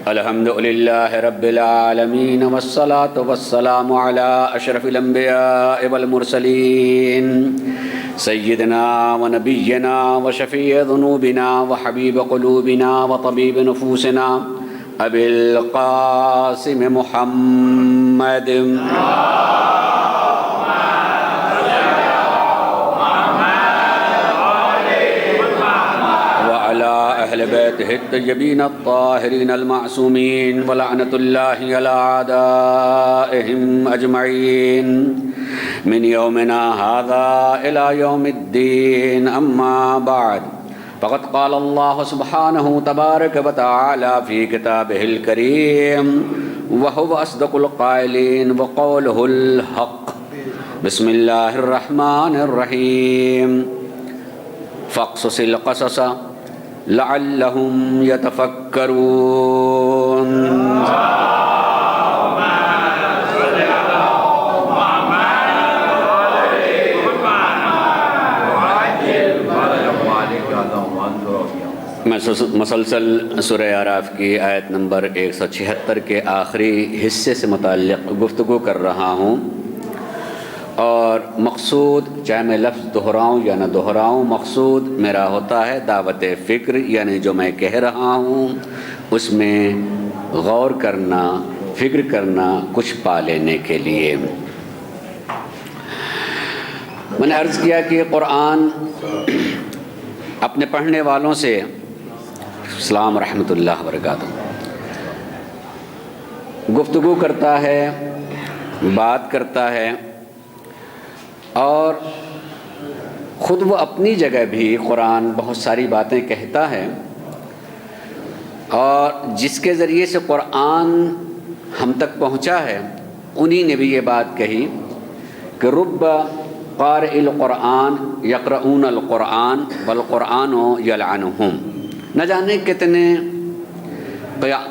الحمد لله رب العالمين والصلاة والسلام على أشرف الأنبياء والمرسلين سيدنا ونبينا وشفيع ذنوبنا وحبيب قلوبنا وطبيب نفوسنا أبي القاسم محمد أهل بيته الطيبين الطاهرين المعصومين ولعنة الله على أعدائهم أجمعين من يومنا هذا إلى يوم الدين. أما بعد فقد قال الله سبحانه تبارك وتعالى في كتابه الكريم وهو أصدق القائلين وقوله الحق. بسم الله الرحمن الرحيم. فاقصص القصص لعلهم يتفكرون. میں مسلسل سورہ اعراف کی آیت نمبر 176 کے آخری حصے سے متعلق گفتگو کر رہا ہوں، اور مقصود چاہے میں لفظ دہراؤں یا نہ دہراؤں، مقصود میرا ہوتا ہے دعوت فکر، یعنی جو میں کہہ رہا ہوں اس میں غور کرنا، فکر کرنا، کچھ پا لینے کے لیے. میں نے عرض کیا کہ قرآن اپنے پڑھنے والوں سے، السلام ورحمۃ اللہ وبرکاتہ، گفتگو کرتا ہے، بات کرتا ہے، اور خود وہ اپنی جگہ بھی قرآن بہت ساری باتیں کہتا ہے، اور جس کے ذریعے سے قرآن ہم تک پہنچا ہے انہی نے بھی یہ بات کہی کہ رب قارئ القرآن یقرؤون القرآن والقرآن یلعنہم. نہ جانے کتنے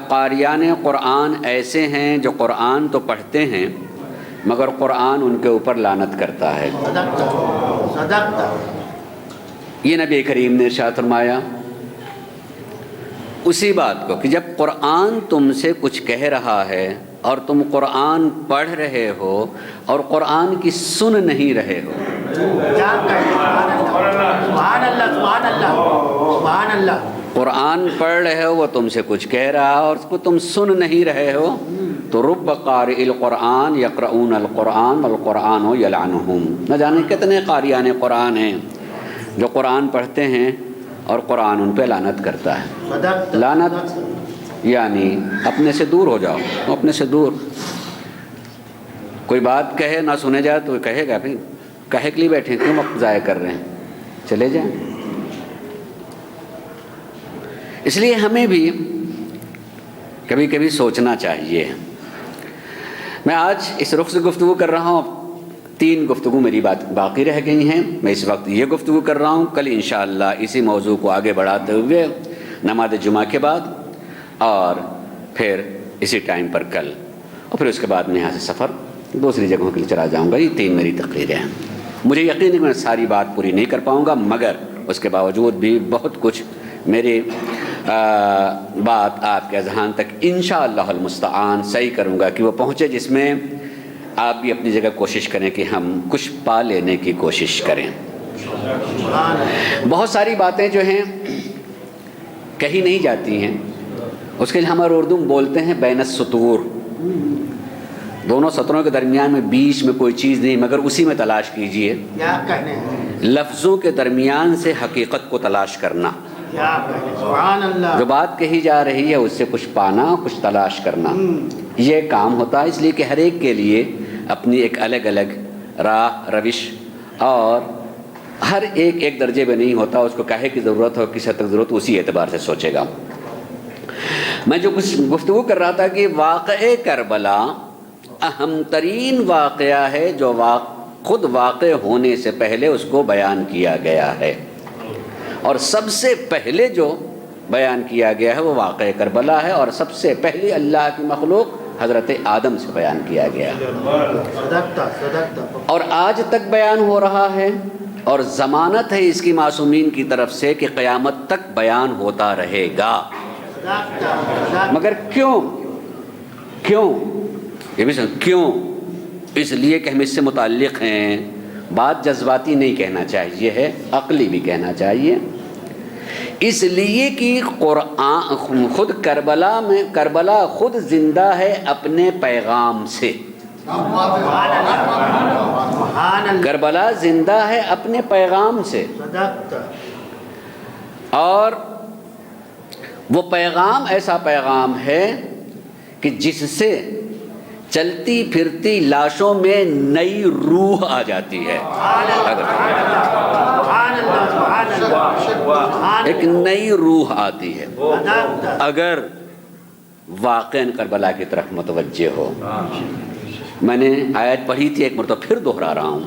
قاریان قرآن ایسے ہیں جو قرآن تو پڑھتے ہیں مگر قرآن ان کے اوپر لعنت کرتا ہے. یہ نبی کریم نے ارشاد فرمایا اسی بات کو کہ جب قرآن تم سے کچھ کہہ رہا ہے اور تم قرآن پڑھ رہے ہو اور قرآن کی سن نہیں رہے ہو. قرآن پڑھ رہے ہو، وہ تم سے کچھ کہہ رہا ہے اور اس کو تم سن نہیں رہے ہو، تو رب قارئ القرآن یقرؤون القرآن والقرآن یلعنہم. نہ جانے کتنے قاریان قرآن ہیں جو قرآن پڑھتے ہیں اور قرآن ان پہ لعنت کرتا ہے. لعنت یعنی اپنے سے دور ہو جاؤ، اپنے سے دور. کوئی بات کہے نہ سنے جائے تو کہے گا پھر کہے کے لیے بیٹھے کیوں وقت ضائع کر رہے ہیں، چلے جائیں. اس لیے ہمیں بھی کبھی کبھی سوچنا چاہیے. میں آج اس رخ سے گفتگو کر رہا ہوں، 3 گفتگو میری بات باقی رہ گئی ہیں. میں اس وقت یہ گفتگو کر رہا ہوں، کل انشاءاللہ اسی موضوع کو آگے بڑھاتے ہوئے نماز جمعہ کے بعد اور پھر اسی ٹائم پر کل، اور پھر اس کے بعد میں یہاں سے سفر دوسری جگہوں کے لیے چلا جاؤں گا. یہ 3 میری تقریریں ہیں. مجھے یقین ہے کہ میں ساری بات پوری نہیں کر پاؤں گا، مگر اس کے باوجود بھی بہت کچھ میری بات آپ کے اذہان تک انشاءاللہ المستعان صحیح کروں گا کہ وہ پہنچے، جس میں آپ بھی اپنی جگہ کوشش کریں کہ ہم کچھ پا لینے کی کوشش کریں. بہت ساری باتیں جو ہیں کہی نہیں جاتی ہیں، اس کے لیے ہمارے اردو میں بولتے ہیں بین السطور. دونوں سطروں کے درمیان میں بیچ میں کوئی چیز نہیں مگر اسی میں تلاش کیجئے. لفظوں کے درمیان سے حقیقت کو تلاش کرنا. جو بات کہی جا رہی ہے اس سے کچھ پانا، کچھ تلاش کرنا، یہ کام ہوتا ہے. اس لیے کہ ہر ایک کے لیے اپنی ایک الگ الگ راہ، روش، اور ہر ایک درجے میں نہیں ہوتا. اس کو کہے کی ضرورت ہو، کس حد تک ضرورت، اسی اعتبار سے سوچے گا. میں جو کچھ گفتگو کر رہا تھا کہ واقعہ کربلا اہم ترین واقعہ ہے جو خود واقع ہونے سے پہلے اس کو بیان کیا گیا ہے، اور سب سے پہلے جو بیان کیا گیا ہے وہ واقعہ کربلا ہے، اور سب سے پہلی اللہ کی مخلوق حضرت آدم سے بیان کیا گیا ہے، اور آج تک بیان ہو رہا ہے، اور ضمانت ہے اس کی معصومین کی طرف سے کہ قیامت تک بیان ہوتا رہے گا. مگر کیوں؟ یہ بھی کیوں؟ اس لیے کہ ہم اس سے متعلق ہیں. بات جذباتی نہیں کہنا چاہیے ہے، عقلی بھی کہنا چاہیے. اس لیے کہ قرآن خود کربلا خود زندہ ہے اپنے پیغام سے. کربلا زندہ ہے اپنے پیغام سے، اور وہ پیغام ایسا پیغام ہے کہ جس سے چلتی پھرتی لاشوں میں نئی روح آ جاتی ہے. ایک نئی روح آتی ہے اگر واقعاً کربلا کی طرف متوجہ ہو. میں نے آیت پڑھی تھی، ایک مرتبہ پھر دہرا رہا ہوں،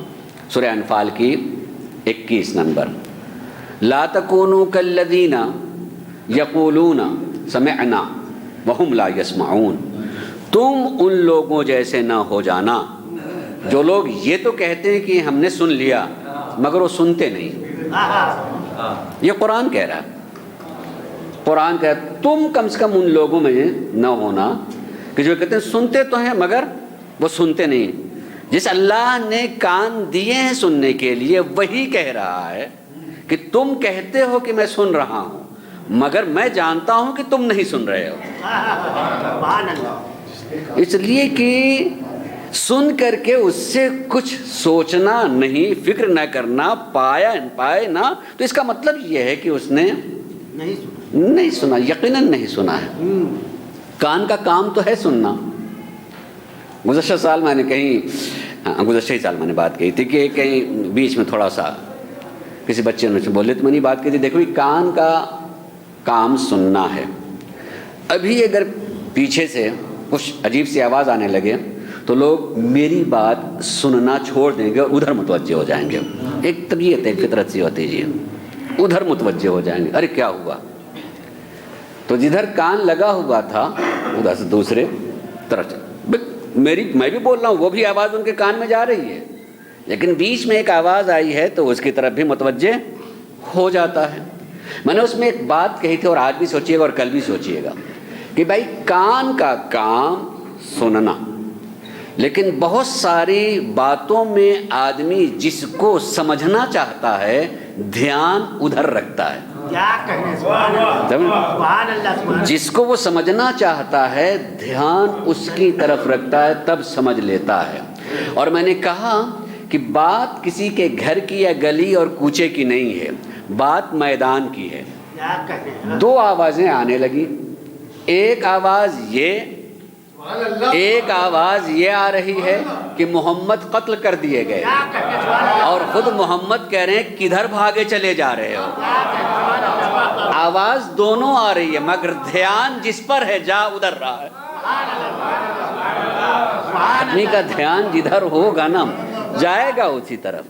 سورہ انفال کی 21 نمبر. لا تکونوا کالذین یقولون سمعنا وہم لا یسمعون. تم ان لوگوں جیسے نہ ہو جانا جو لوگ یہ تو کہتے ہیں کہ ہم نے سن لیا مگر وہ سنتے نہیں. یہ قرآن کہہ رہا ہے. قرآن کہہ رہا ہے تم کم سے کم ان لوگوں میں نہ ہونا کہ جو کہتے ہیں سنتے تو ہیں مگر وہ سنتے نہیں. جس اللہ نے کان دیے ہیں سننے کے لیے وہی کہہ رہا ہے کہ تم کہتے ہو کہ میں سن رہا ہوں مگر میں جانتا ہوں کہ تم نہیں سن رہے ہو. اس لیے کہ سن کر کے اس سے کچھ سوچنا نہیں، فکر نہ کرنا، پائے نہ، تو اس کا مطلب یہ ہے کہ اس نے نہیں سنا، یقیناً نہیں سنا ہے. کان کا کام تو ہے سننا. گزشتہ سال میں نے گزشتہ سال میں نے بات کہی تھی کہ کہیں بیچ میں تھوڑا سا کسی بچے نے بولے تو میں نے بات کی تھی، دیکھو یہ کان کا کام سننا ہے. ابھی اگر پیچھے سے کچھ عجیب سی آواز آنے لگے تو لوگ میری بات سننا چھوڑ دیں گے اور ادھر متوجہ ہو جائیں گے. ایک طبیعت ایک فطرت سی ہوتی ہے، ادھر متوجہ ہو جائیں گے. ارے کیا ہوا؟ تو جدھر کان لگا ہوا تھا ادھر سے دوسرے طرف میں بھی بول رہا ہوں، وہ بھی آواز ان کے کان میں جا رہی ہے، لیکن بیچ میں ایک آواز آئی ہے تو اس کی طرف بھی متوجہ ہو جاتا ہے. میں نے اس میں ایک بات کہی تھی اور آج بھی سوچیے گا اور کل بھی سوچیے گا کہ بھائی کان کا کام سننا، لیکن بہت ساری باتوں میں آدمی جس کو سمجھنا چاہتا ہے دھیان ادھر رکھتا ہے. جس کو وہ سمجھنا چاہتا ہے دھیان اس کی طرف رکھتا ہے، تب سمجھ لیتا ہے. اور میں نے کہا کہ بات کسی کے گھر کی یا گلی اور کوچے کی نہیں ہے، بات میدان کی ہے. دو آوازیں آنے لگی، ایک آواز یہ آ رہی ہے کہ محمد قتل کر دیے گئے، اور خود محمد کہہ رہے ہیں کدھر بھاگے چلے جا رہے ہو. آواز دونوں آ رہی ہے مگر دھیان جس پر ہے جا ادھر رہا ہے. آدمی کا دھیان جدھر ہوگا نا جائے گا اسی طرف.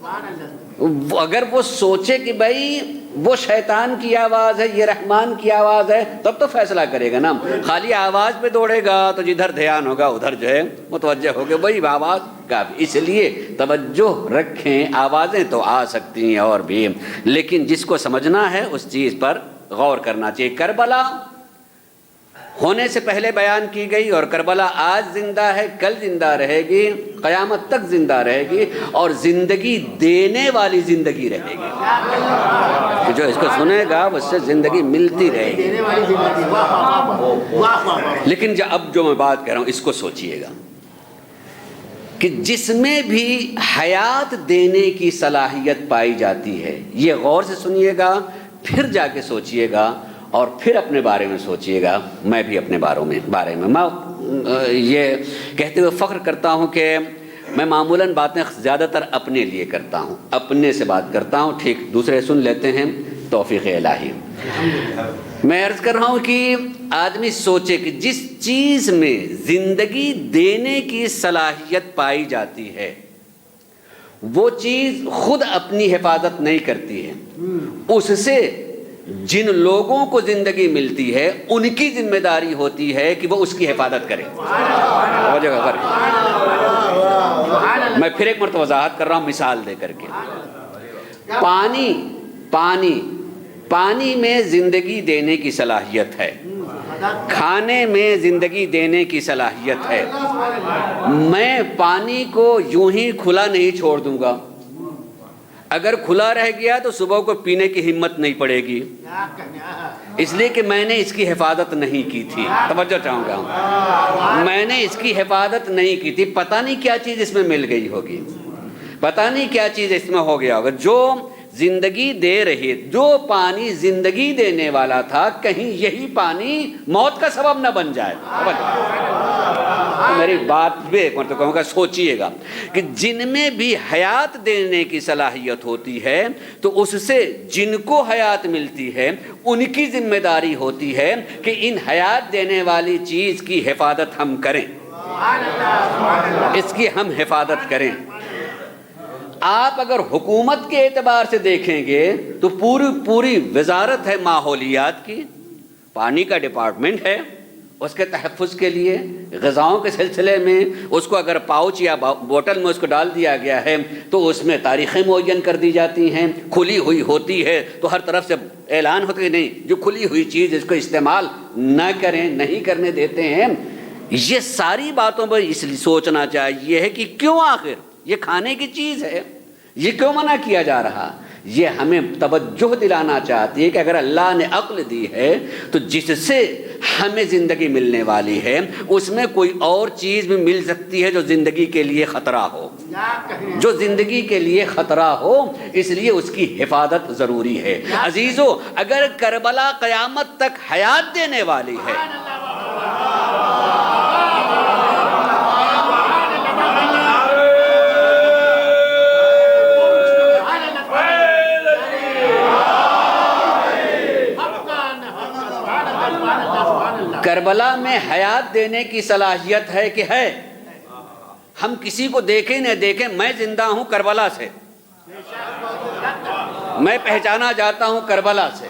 اگر وہ سوچے کہ بھائی وہ شیطان کی آواز ہے یہ رحمان کی آواز ہے تب تو فیصلہ کرے گا نا. خالی آواز پہ دوڑے گا تو جدھر دھیان ہوگا ادھر جو ہے متوجہ ہوگا وہی آواز کافی. اس لیے توجہ رکھیں، آوازیں تو آ سکتی ہیں اور بھی، لیکن جس کو سمجھنا ہے اس چیز پر غور کرنا چاہیے. کربلا ہونے سے پہلے بیان کی گئی اور کربلا آج زندہ ہے، کل زندہ رہے گی، قیامت تک زندہ رہے گی، اور زندگی دینے والی زندگی رہے گی کہ جو اس کو سنے گا اس سے زندگی ملتی رہے گی. لیکن اب جو میں بات کہہ رہا ہوں اس کو سوچئے گا کہ جس میں بھی حیات دینے کی صلاحیت پائی جاتی ہے، یہ غور سے سنیے گا، پھر جا کے سوچئے گا اور پھر اپنے بارے میں سوچئے گا. میں بھی اپنے بارے میں میں یہ کہتے ہوئے فخر کرتا ہوں کہ میں معمولاً باتیں زیادہ تر اپنے لیے کرتا ہوں، اپنے سے بات کرتا ہوں، ٹھیک دوسرے سن لیتے ہیں، توفیق الہی. میں عرض کر رہا ہوں کہ آدمی سوچے کہ جس چیز میں زندگی دینے کی صلاحیت پائی جاتی ہے وہ چیز خود اپنی حفاظت نہیں کرتی ہے، اس سے جن لوگوں کو زندگی ملتی ہے ان کی ذمہ داری ہوتی ہے کہ وہ اس کی حفاظت کرے. میں پھر ایک مرتبہ وضاحت کر رہا ہوں مثال دے کر کے. پانی میں زندگی دینے کی صلاحیت ہے، کھانے میں زندگی دینے کی صلاحیت ہے۔ میں پانی کو یوں ہی کھلا نہیں چھوڑ دوں گا، اگر کھلا رہ گیا تو صبح کو پینے کی ہمت نہیں پڑے گی، اس لیے کہ میں نے اس کی حفاظت نہیں کی تھی۔ توجہ چاہوں گا، میں نے اس کی حفاظت نہیں کی تھی، پتہ نہیں کیا چیز اس میں مل گئی ہوگی، پتہ نہیں کیا چیز اس میں ہو گیا ہوگا۔ جو زندگی دے رہی، جو پانی زندگی دینے والا تھا، کہیں یہی پانی موت کا سبب نہ بن جائے۔ میری بات بھی ایک مرتبہ کہوں گا، سوچئے گا کہ جن میں بھی حیات دینے کی صلاحیت ہوتی ہے تو اس سے جن کو حیات ملتی ہے ان کی ذمہ داری ہوتی ہے کہ ان حیات دینے والی چیز کی حفاظت ہم کریں، اس کی ہم حفاظت کریں۔ آپ اگر حکومت کے اعتبار سے دیکھیں گے تو پوری وزارت ہے ماحولیات کی، پانی کا ڈپارٹمنٹ ہے، اس کے تحفظ کے لیے غذاؤں کے سلسلے میں اس کو اگر پاؤچ یا بوتل میں اس کو ڈال دیا گیا ہے تو اس میں تاریخیں معین کر دی جاتی ہیں، کھلی ہوئی ہوتی ہے تو ہر طرف سے اعلان ہوتا ہے کہ نہیں، جو کھلی ہوئی چیز اس کو استعمال نہ کریں، نہیں کرنے دیتے ہیں۔ یہ ساری باتوں پر اس لیے سوچنا چاہیے ہے کہ کیوں آخر یہ کھانے کی چیز ہے، یہ کیوں منع کیا جا رہا؟ یہ ہمیں توجہ دلانا چاہتی ہے کہ اگر اللہ نے عقل دی ہے تو جس سے ہمیں زندگی ملنے والی ہے اس میں کوئی اور چیز بھی مل سکتی ہے جو زندگی کے لیے خطرہ ہو، جو زندگی کے لیے خطرہ ہو، اس لیے اس کی حفاظت ضروری ہے۔ عزیزو، اگر کربلا قیامت تک حیات دینے والی ہے، کربلا میں حیات دینے کی صلاحیت ہے کہ ہے، ہم کسی کو دیکھیں نہ دیکھیں، میں زندہ ہوں کربلا سے، میں پہچانا جاتا ہوں کربلا سے،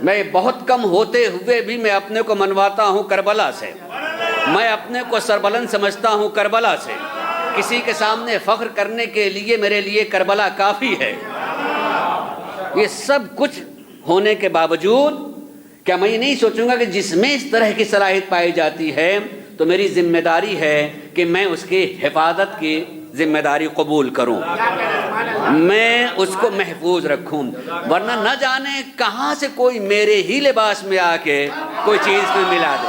میں بہت کم ہوتے ہوئے بھی میں اپنے کو منواتا ہوں کربلا سے، میں اپنے کو سربلند سمجھتا ہوں کربلا سے، کسی کے سامنے فخر کرنے کے لیے میرے لیے کربلا کافی ہے۔ یہ سب کچھ ہونے کے باوجود کیا میں یہ نہیں سوچوں گا کہ جس میں اس طرح کی صلاحیت پائی جاتی ہے تو میری ذمہ داری ہے کہ میں اس کی حفاظت کی ذمہ داری قبول کروں، میں اس کو محفوظ رکھوں، ورنہ نہ جانے کہاں سے کوئی میرے ہی لباس میں آ کے کوئی چیز میں ملا دے۔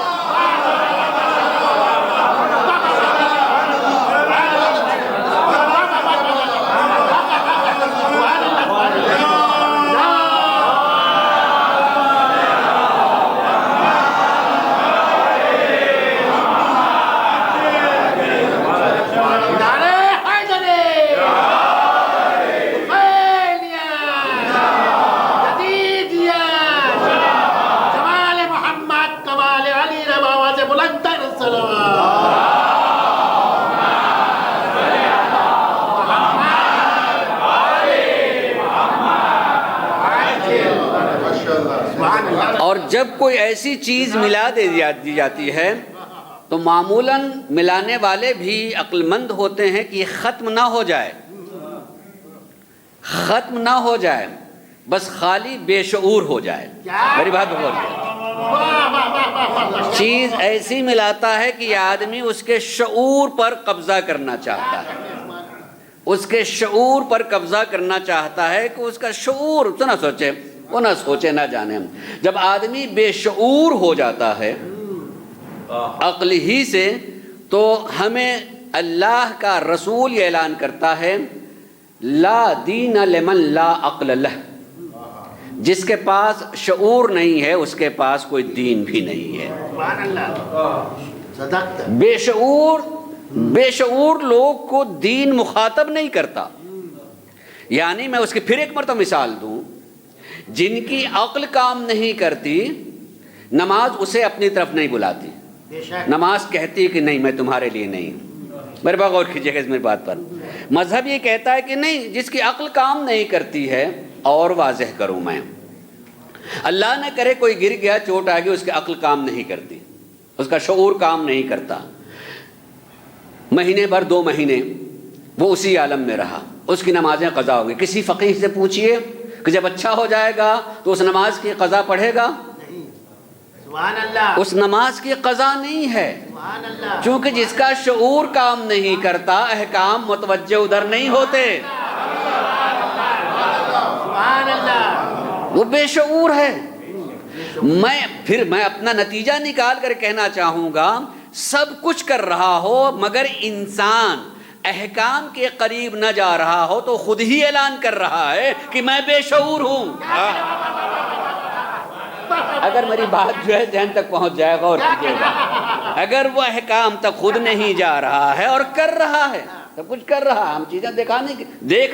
اور جب کوئی ایسی چیز ملا دی جاتی ہے تو معمولاً ملانے والے بھی عقل مند ہوتے ہیں کہ یہ ختم نہ ہو جائے، ختم نہ ہو جائے، بس خالی بے شعور ہو جائے۔ میری بات بول رہی ہے، چیز ایسی ملاتا ہے کہ یہ آدمی اس کے شعور پر قبضہ کرنا چاہتا ہے، اس کے شعور پر قبضہ کرنا چاہتا ہے کہ اس کا شعور تو نہ سوچے، وہ نہ سوچے نہ جانے۔ جب آدمی بے شعور ہو جاتا ہے عقل ہی سے تو ہمیں اللہ کا رسول یہ اعلان کرتا ہے، لا دین لمن لا عقل لہ، جس کے پاس شعور نہیں ہے اس کے پاس کوئی دین بھی نہیں ہے۔ بے شعور لوگ کو دین مخاطب نہیں کرتا۔ یعنی میں اس کی پھر ایک مرتبہ مثال دوں، جن کی عقل کام نہیں کرتی نماز اسے اپنی طرف نہیں بلاتی، نماز کہتی کہ نہیں میں تمہارے لیے نہیں۔ میرے بات غور کیجیے گا اس میری بات پر۔ مذہب یہ کہتا ہے کہ نہیں، جس کی عقل کام نہیں کرتی ہے اور واضح کروں میں، اللہ نہ کرے کوئی گر گیا، چوٹ آ گئی، اس کی عقل کام نہیں کرتی، اس کا شعور کام نہیں کرتا، مہینے بھر 2 مہینے وہ اسی عالم میں رہا، اس کی نمازیں قضا ہو گئی۔ کسی فقیہ سے پوچھئے کہ جب اچھا ہو جائے گا تو اس نماز کی قضا پڑھے گا؟ اس نماز کی قضا نہیں ہے، چونکہ جس کا شعور کام نہیں کرتا احکام متوجہ ادھر نہیں ہوتے، وہ بے شعور ہے۔ میں اپنا نتیجہ نکال کر کہنا چاہوں گا، سب کچھ کر رہا ہو مگر انسان احکام کے قریب نہ جا رہا ہو تو خود ہی اعلان کر رہا ہے کہ میں بے شعور ہوں۔ اگر میری بات جو ہے ذہن تک پہنچ جائے گا، اور کیجیے گا، اگر وہ احکام تک خود نہیں جا رہا ہے اور کر رہا ہے، سب کچھ کر رہا ہے، ہم چیزیں دیکھ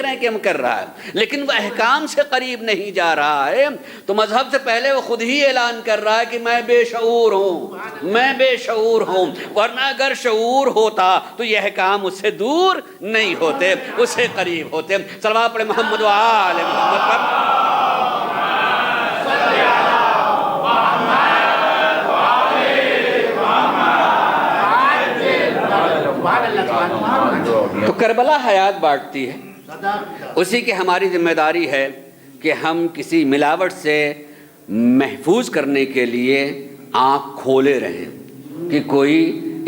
رہے ہیں کہ ہم کر رہا ہے، لیکن وہ احکام سے قریب نہیں جا رہا ہے، تو مذہب سے پہلے وہ خود ہی اعلان کر رہا ہے کہ میں بے شعور ہوں، میں بے شعور ہوں۔ ورنہ اگر شعور ہوتا تو یہ احکام اس سے دور نہیں ہوتے، اس سے قریب ہوتے۔ صلوات پڑھیں محمد و آل محمد پر۔ تو کربلا حیات بانٹتی ہے، اسی کی ہماری ذمہ داری ہے کہ ہم کسی ملاوٹ سے محفوظ کرنے کے لیے آنکھ کھولے رہیں کہ کوئی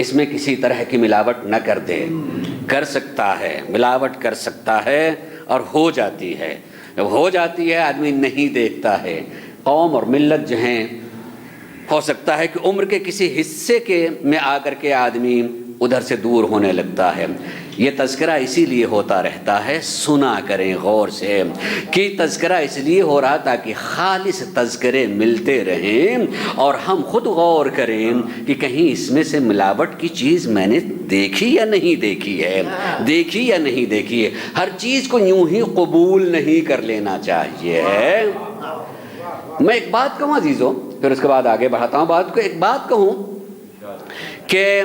اس میں کسی طرح کی ملاوٹ نہ کر دے۔ کر سکتا ہے، ملاوٹ کر سکتا ہے اور ہو جاتی ہے، جب ہو جاتی ہے آدمی نہیں دیکھتا ہے۔ قوم اور ملت جو ہیں، ہو سکتا ہے کہ عمر کے کسی حصے میں آ کر کے آدمی ادھر سے دور ہونے لگتا ہے۔ یہ تذکرہ اسی لیے ہوتا رہتا ہے، سنا کریں غور سے، کہ تذکرہ اس لیے ہو رہا تاکہ خالص تذکرے ملتے رہیں اور ہم خود غور کریں کہ کہیں اس میں سے ملاوٹ کی چیز میں نے دیکھی یا نہیں دیکھی ہے، دیکھی یا نہیں دیکھی ہے۔ ہر چیز کو یوں ہی قبول نہیں کر لینا چاہیے۔ میں ایک بات کہوں عزیزوں، پھر اس کے بعد آگے بڑھاتا ہوں بات کو۔ ایک بات کہوں کہ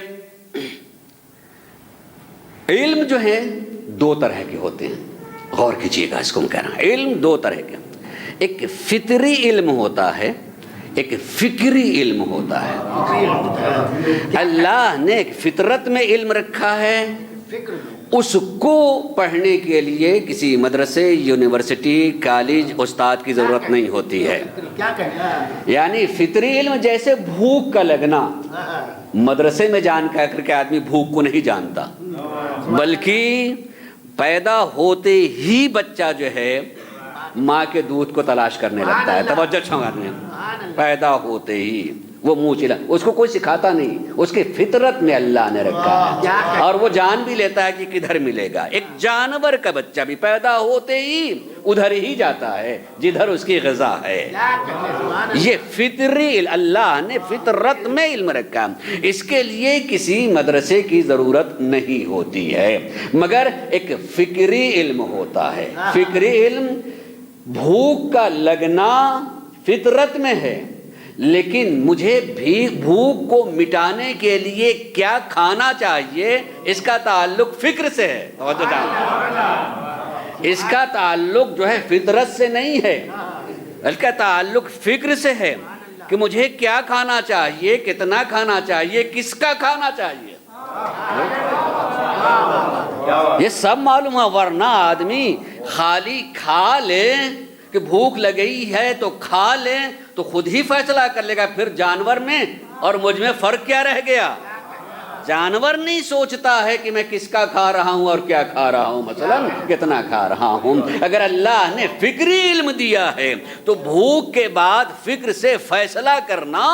علم جو ہے دو طرح کے ہوتے ہیں، غور کیجیے گا اس کو میں کہہ رہا ہوں۔ علم دو طرح کے، ایک فطری علم ہوتا ہے، ایک فکری علم ہوتا ہے۔ اللہ نے ایک فطرت میں علم رکھا ہے، اس کو پڑھنے کے لیے کسی مدرسے، یونیورسٹی، کالج، استاد کی ضرورت نہیں ہوتی ہے۔ یعنی فطری علم جیسے بھوک کا لگنا، مدرسے میں جان کر کے آدمی بھوک کو نہیں جانتا، بلکہ پیدا ہوتے ہی بچہ جو ہے ماں کے دودھ کو تلاش کرنے لگتا ہے۔ توجہ چھوڑنے، پیدا ہوتے ہی وہ منہ چلا، اس کو کوئی سکھاتا نہیں، اس کی فطرت میں اللہ نے رکھا ہے، اور وہ جان بھی لیتا ہے کہ کدھر ملے گا۔ ایک جانور کا بچہ بھی پیدا ہوتے ہی ادھر ہی جاتا ہے جدھر اس کی غذا ہے۔ یہ فطری اللہ نے فطرت میں علم رکھا، اس کے لیے کسی مدرسے کی ضرورت نہیں ہوتی ہے، مگر ایک فکری علم ہوتا ہے۔ فکری علم، بھوک کا لگنا فطرت میں ہے، لیکن مجھے بھی بھوک کو مٹانے کے لیے کیا کھانا چاہیے اس کا تعلق فکر سے ہے۔ توجہ جان، اس کا تعلق جو ہے فطرت سے نہیں ہے، اس کا تعلق فکر سے ہے کہ مجھے کیا کھانا چاہیے، کتنا کھانا چاہیے، کس کا کھانا چاہیے، یہ سب معلوم ہے۔ ورنہ آدمی خالی کھا لے کہ بھوک لگئی ہے تو کھا لے تو خود ہی فیصلہ کر لے گا، پھر جانور میں اور مجھ میں فرق کیا رہ گیا؟ جانور نہیں سوچتا ہے کہ میں کس کا کھا رہا ہوں اور کیا کھا رہا ہوں، مثلا کتنا کھا رہا ہوں۔ اگر اللہ نے فکری علم دیا ہے تو بھوک کے بعد فکر سے فیصلہ کرنا،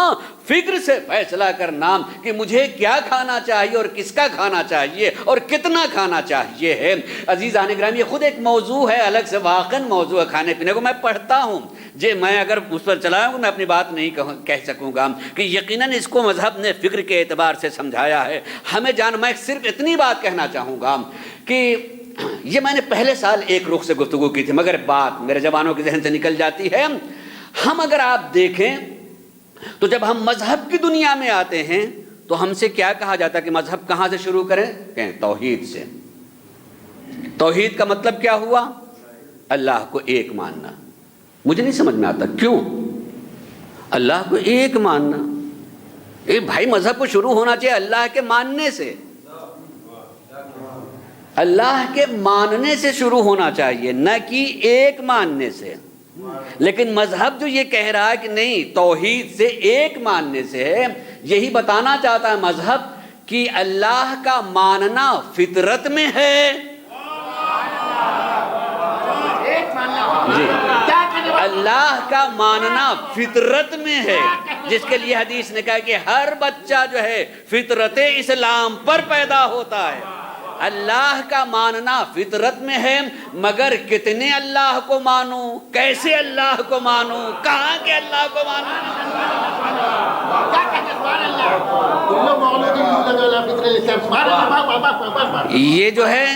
فکر سے فیصلہ کرنا کہ مجھے کیا کھانا چاہیے اور کس کا کھانا چاہیے اور کتنا کھانا چاہیے ہے۔ عزیزان گرامی، یہ خود ایک موضوع ہے، الگ سے واقعاً موضوع ہے کھانے پینے کو۔ میں پڑھتا ہوں جی، میں اگر اس پر چلاؤں گا میں اپنی بات نہیں کہہ سکوں گا کہ یقیناً اس کو مذہب نے فکر کے اعتبار سے سمجھایا ہے ہمیں میں صرف اتنی بات کہنا چاہوں گا کہ یہ میں نے پہلے سال ایک رخ سے گفتگو کی تھی، مگر بات میرے جوانوں کے ذہن سے نکل جاتی ہے۔ ہم اگر آپ دیکھیں تو جب ہم مذہب کی دنیا میں آتے ہیں تو ہم سے کیا کہا جاتا ہے کہ مذہب کہاں سے شروع کریں؟ کہیں توحید سے۔ توحید کا مطلب کیا ہوا؟ اللہ کو ایک ماننا۔ مجھے نہیں سمجھ میں آتا کیوں اللہ کو ایک ماننا؟ بھائی مذہب کو شروع ہونا چاہیے اللہ کے ماننے سے، اللہ کے ماننے سے شروع ہونا چاہیے، نہ کہ ایک ماننے سے۔ لیکن مذہب جو یہ کہہ رہا ہے کہ نہیں، توحید سے ایک ماننے سے ہے، یہی بتانا چاہتا ہے مذہب کہ اللہ کا ماننا فطرت میں ہے۔ جی، اللہ کا ماننا فطرت میں ہے، جس کے لیے حدیث نے کہا کہ ہر بچہ جو ہے فطرت اسلام پر پیدا ہوتا ہے۔ اللہ کا ماننا فطرت میں ہے، مگر کتنے اللہ کو مانوں، کیسے اللہ کو مانوں، کہاں کے اللہ کو مانوں؟ یہ جو ہے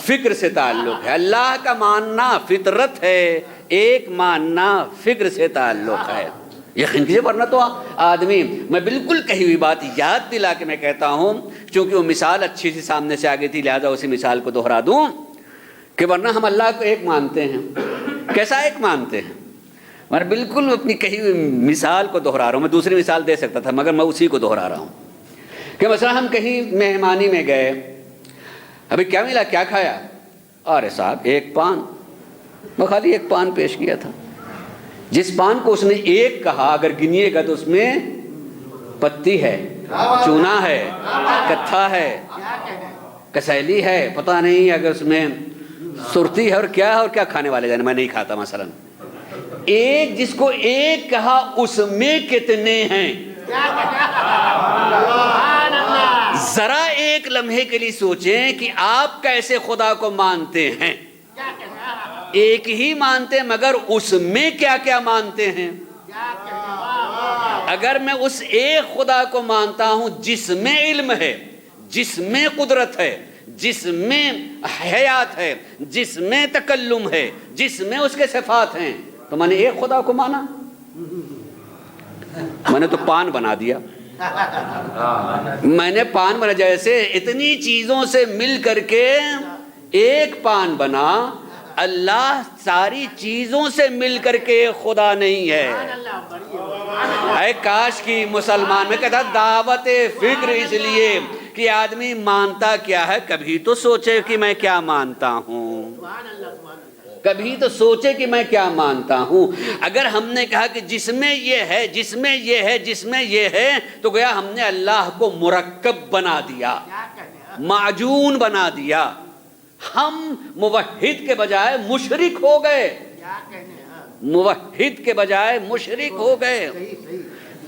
فکر سے تعلق ہے۔ اللہ کا ماننا فطرت ہے، ایک ماننا فکر سے تعلق ہے۔ یقین کیجیے، ورنہ تو آدمی، میں بالکل کہی ہوئی بات یاد دلا کے میں کہتا ہوں، چونکہ وہ مثال اچھی سی سامنے سے آگئی تھی، لہذا اسی مثال کو دہرا دوں کہ ورنہ ہم اللہ کو ایک مانتے ہیں۔ کیسا ایک مانتے ہیں؟ میں بالکل اپنی کہی ہوئی مثال کو دہرا رہا ہوں۔ میں دوسری مثال دے سکتا تھا، مگر میں اسی کو دہرا رہا ہوں کہ مثلا ہم کہیں مہمانی میں گئے، ابھی کیا ملا، کیا کھایا؟ ارے صاحب ایک پان، وہ خالی ایک پان پیش کیا تھا۔ جس پان کو اس نے ایک کہا، اگر گنیے گا تو اس میں پتی ہے، چونا ہے، کتھا ہے، کسیلی ہے، پتہ نہیں اگر اس میں سرتی ہے اور کیا کھانے والے جانے، میں نہیں کھاتا مثلا۔ ایک جس کو ایک کہا، اس میں کتنے ہیں؟ ذرا ایک لمحے کے لیے سوچیں کہ آپ کیسے خدا کو مانتے ہیں۔ ایک ہی مانتے مگر اس میں کیا کیا مانتے ہیں؟ اگر میں اس ایک خدا کو مانتا ہوں جس میں علم ہے، جس میں قدرت ہے، جس میں حیات ہے، جس میں تکلم ہے، جس میں اس کے صفات ہیں، تو میں نے ایک خدا کو مانا؟ میں نے تو پان بنا دیا۔ میں نے پان بنا، جیسے اتنی چیزوں سے مل کر کے ایک پان بنا، اللہ ساری چیزوں سے مل کر کے خدا نہیں ہے۔ اے کاش کی مسلمان، میں کہتا دعوت فکر اس لیے کہ آدمی مانتا کیا ہے، کبھی تو سوچے کہ میں کیا مانتا ہوں، کبھی تو سوچے کہ میں کیا مانتا ہوں۔ اگر ہم نے کہا کہ جس میں یہ ہے، جس میں یہ ہے، جس میں یہ ہے، تو گویا ہم نے اللہ کو مرکب بنا دیا، معجون بنا دیا۔ ہم موحد کے بجائے مشرک ہو گئے، موحد کے بجائے مشرک ہو گئے۔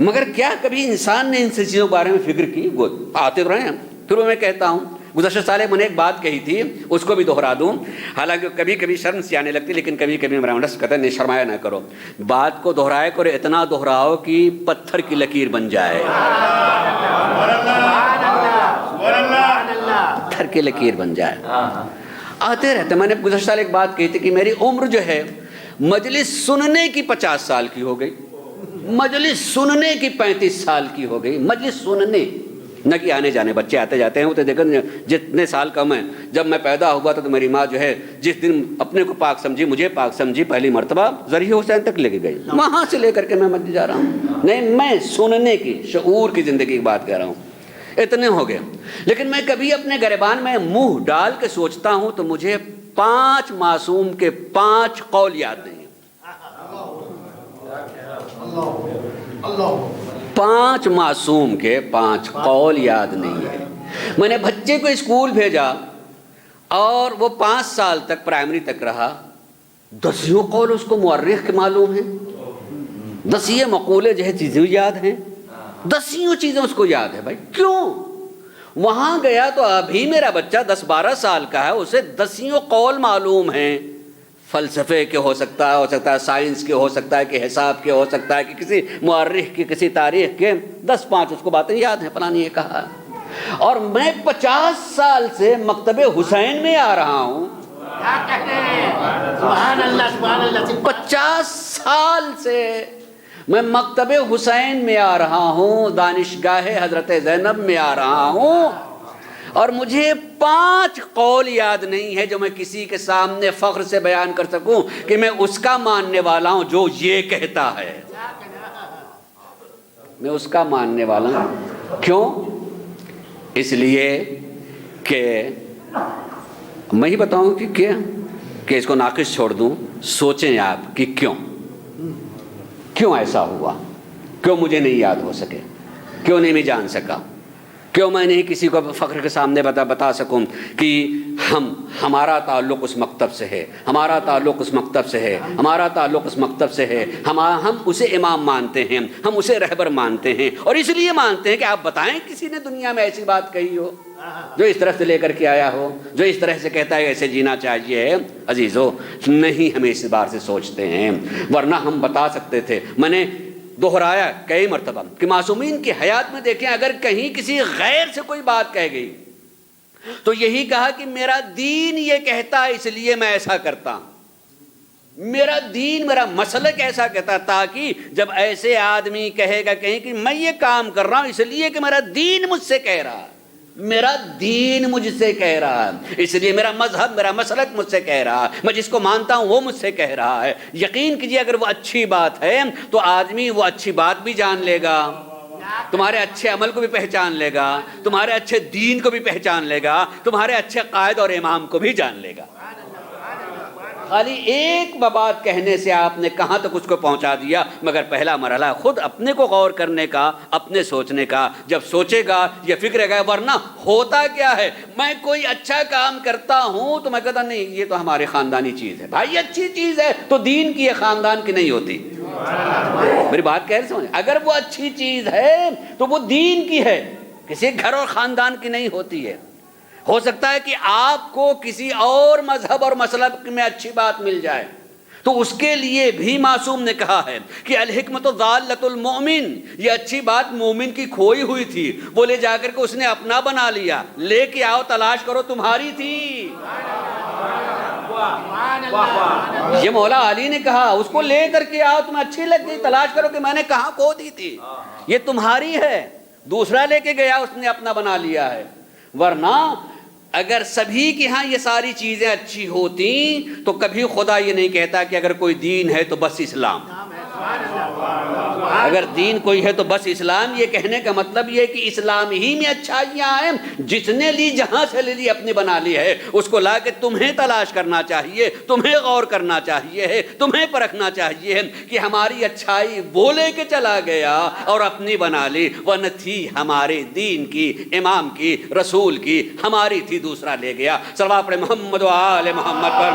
مگر کیا کبھی انسان نے ان سے چیزوں کے بارے میں فکر کی؟ آتے رہے ہیں۔ پھر میں کہتا ہوں، گزشتہ سال میں نے ایک بات کہی تھی، اس کو بھی دہرا دوں، حالانکہ کبھی کبھی شرم سی آنے لگتی، لیکن کبھی کبھی میرا مدرس کہتا ہے نہیں، شرمایا نہ کرو، بات کو دہرائے کرو، اتنا دہراؤ کہ پتھر کی لکیر بن جائے، پتھر کی لکیر بن جائے۔ آتے رہتے۔ میں نے گزشتہ سال ایک بات کہی تھی کہ میری عمر جو ہے مجلس سننے کی 50 سال کی ہو گئی، مجلس سننے کی 35 سال کی ہو گئی، مجلس سننے، نہ کہ آنے جانے، بچے آتے جاتے ہیں، وہ تو دیکھیں جتنے سال کا میں، جب میں پیدا ہوا تھا تو میری ماں جو ہے جس دن اپنے کو پاک سمجھی، مجھے پاک سمجھی، پہلی مرتبہ ذریعہ حسین تک لے کے گئی، وہاں سے لے کر کے میں مسجد جا رہا ہوں۔ نہیں، میں سننے کی، شعور کی زندگی کی بات کہہ رہا ہوں، اتنے ہو گئے۔ لیکن میں کبھی اپنے گریبان میں منہ ڈال کے سوچتا ہوں تو مجھے 5 معصوم کے 5 قول یاد نہیں، 5 معصوم کے 5 قول یاد نہیں ہے۔ میں نے بچے کو اسکول بھیجا اور وہ 5 سال تک پرائمری تک رہا، 10 قول اس کو مورخ کے معلوم ہیں، 10 مقولے جو ہے چیزیں یاد ہیں، 10 چیزیں اس کو یاد ہے۔ بھائی کیوں؟ وہاں گیا تو ابھی میرا بچہ 10-12 سال کا ہے، اسے 10 قول معلوم ہیں، فلسفے کے ہو سکتا ہے سائنس کے، ہو سکتا ہے کہ حساب کے، ہو سکتا ہے کہ کسی مورخ کے، کسی تاریخ کے، 10-5 اس کو باتیں یاد ہیں، فلاں نے یہ کہا۔ اور میں 50 سال سے مکتب حسین میں آ رہا ہوں، 50 سال سے میں مکتب حسین میں آ رہا ہوں، دانشگاہ حضرت زینب میں آ رہا ہوں، اور مجھے 5 قول یاد نہیں ہے جو میں کسی کے سامنے فخر سے بیان کر سکوں کہ میں اس کا ماننے والا ہوں جو یہ کہتا ہے، میں اس کا ماننے والا ہوں۔ کیوں؟ اس لیے کہ میں ہی بتاؤں کہ اس کو ناقص چھوڑ دوں، سوچیں آپ کہ کیوں ایسا ہوا، کیوں مجھے نہیں یاد ہو سکے، کیوں نہیں میں جان سکا، کیوں میں نہیں کسی کو فخر کے سامنے بتا سکوں کہ ہمارا تعلق اس مکتب سے ہے، ہمارا تعلق اس مکتب سے ہے، ہمارا تعلق اس مکتب سے ہے، ہم اسے امام مانتے ہیں، ہم اسے رہبر مانتے ہیں، اور اس لیے مانتے ہیں کہ آپ بتائیں کسی نے دنیا میں ایسی بات کہی ہو جو اس طرح سے لے کر کے آیا ہو، جو اس طرح سے کہتا ہے ایسے جینا چاہیے۔ عزیزو نہیں، ہمیں اس بار سے سوچتے ہیں، ورنہ ہم بتا سکتے تھے۔ میں نے دہرایا کئی مرتبہ کہ معصومین کی حیات میں دیکھیں، اگر کہیں کسی غیر سے کوئی بات کہہ گئی تو یہی کہا کہ میرا دین یہ کہتا ہے اس لیے میں ایسا کرتا ہوں، میرا دین، میرا مسلک ایسا کہتا، تاکہ جب ایسے آدمی کہے گا کہیں کہ میں یہ کام کر رہا ہوں اس لیے کہ میرا دین مجھ سے کہہ رہا ہے، میرا دین مجھ سے کہہ رہا ہے، اس لیے میرا مذہب، میرا مسلک مجھ سے کہہ رہا ہے، میں جس کو مانتا ہوں وہ مجھ سے کہہ رہا ہے۔ یقین کیجئے اگر وہ اچھی بات ہے تو آدمی وہ اچھی بات بھی جان لے گا، تمہارے اچھے عمل کو بھی پہچان لے گا، تمہارے اچھے دین کو بھی پہچان لے گا، تمہارے اچھے قائد اور امام کو بھی جان لے گا۔ خالی ایک بات کہنے سے آپ نے کہاں تک اس کو پہنچا دیا، مگر پہلا مرحلہ خود اپنے کو غور کرنے کا، اپنے سوچنے کا۔ جب سوچے گا یہ فکر گا، ورنہ ہوتا کیا ہے، میں کوئی اچھا کام کرتا ہوں تو میں کہتا نہیں یہ تو ہماری خاندانی چیز ہے، بھائی اچھی چیز ہے تو دین کی ہے، خاندان کی نہیں ہوتی۔ میری بات کہہ رہے سمجھ، اگر وہ اچھی چیز ہے تو وہ دین کی ہے، کسی گھر اور خاندان کی نہیں ہوتی ہے۔ ہو سکتا ہے کہ آپ کو کسی اور مذہب اور مسلک میں اچھی بات مل جائے تو اس کے لیے بھی معصوم نے کہا ہے کہ الحکمت ضالۃ المؤمن، یہ اچھی بات مومن کی کھوئی ہوئی تھی، وہ لے جا کر کے اس نے اپنا بنا لیا، لے کے آؤ تلاش کرو تمہاری تھی۔ یہ مولا علی نے کہا، اس کو لے کر کے آؤ، تمہیں اچھی لگ گئی، تلاش کرو کہ میں نے کہاں کھو دی تھی، یہ تمہاری ہے۔ دوسرا لے کے گیا، اس نے اپنا بنا لیا ہے۔ ورنہ اگر سبھی کے ہاں یہ ساری چیزیں اچھی ہوتی تو کبھی خدا یہ نہیں کہتا کہ اگر کوئی دین ہے تو بس اسلام، اگر دین کوئی ہے تو بس اسلام۔ یہ کہنے کا مطلب یہ کہ اسلام ہی میں اچھائیاں ہیں، جس نے لی جہاں سے لے لی اپنی بنا لی ہے، اس کو لا کے تمہیں تلاش کرنا چاہیے، تمہیں غور کرنا چاہیے، تمہیں پرکھنا چاہیے کہ ہماری اچھائی وہ لے کے چلا گیا اور اپنی بنا لی، ورنہ تھی ہمارے دین کی، امام کی، رسول کی، ہماری تھی، دوسرا لے گیا۔ صلوات پڑھیں محمد و آل محمد پر۔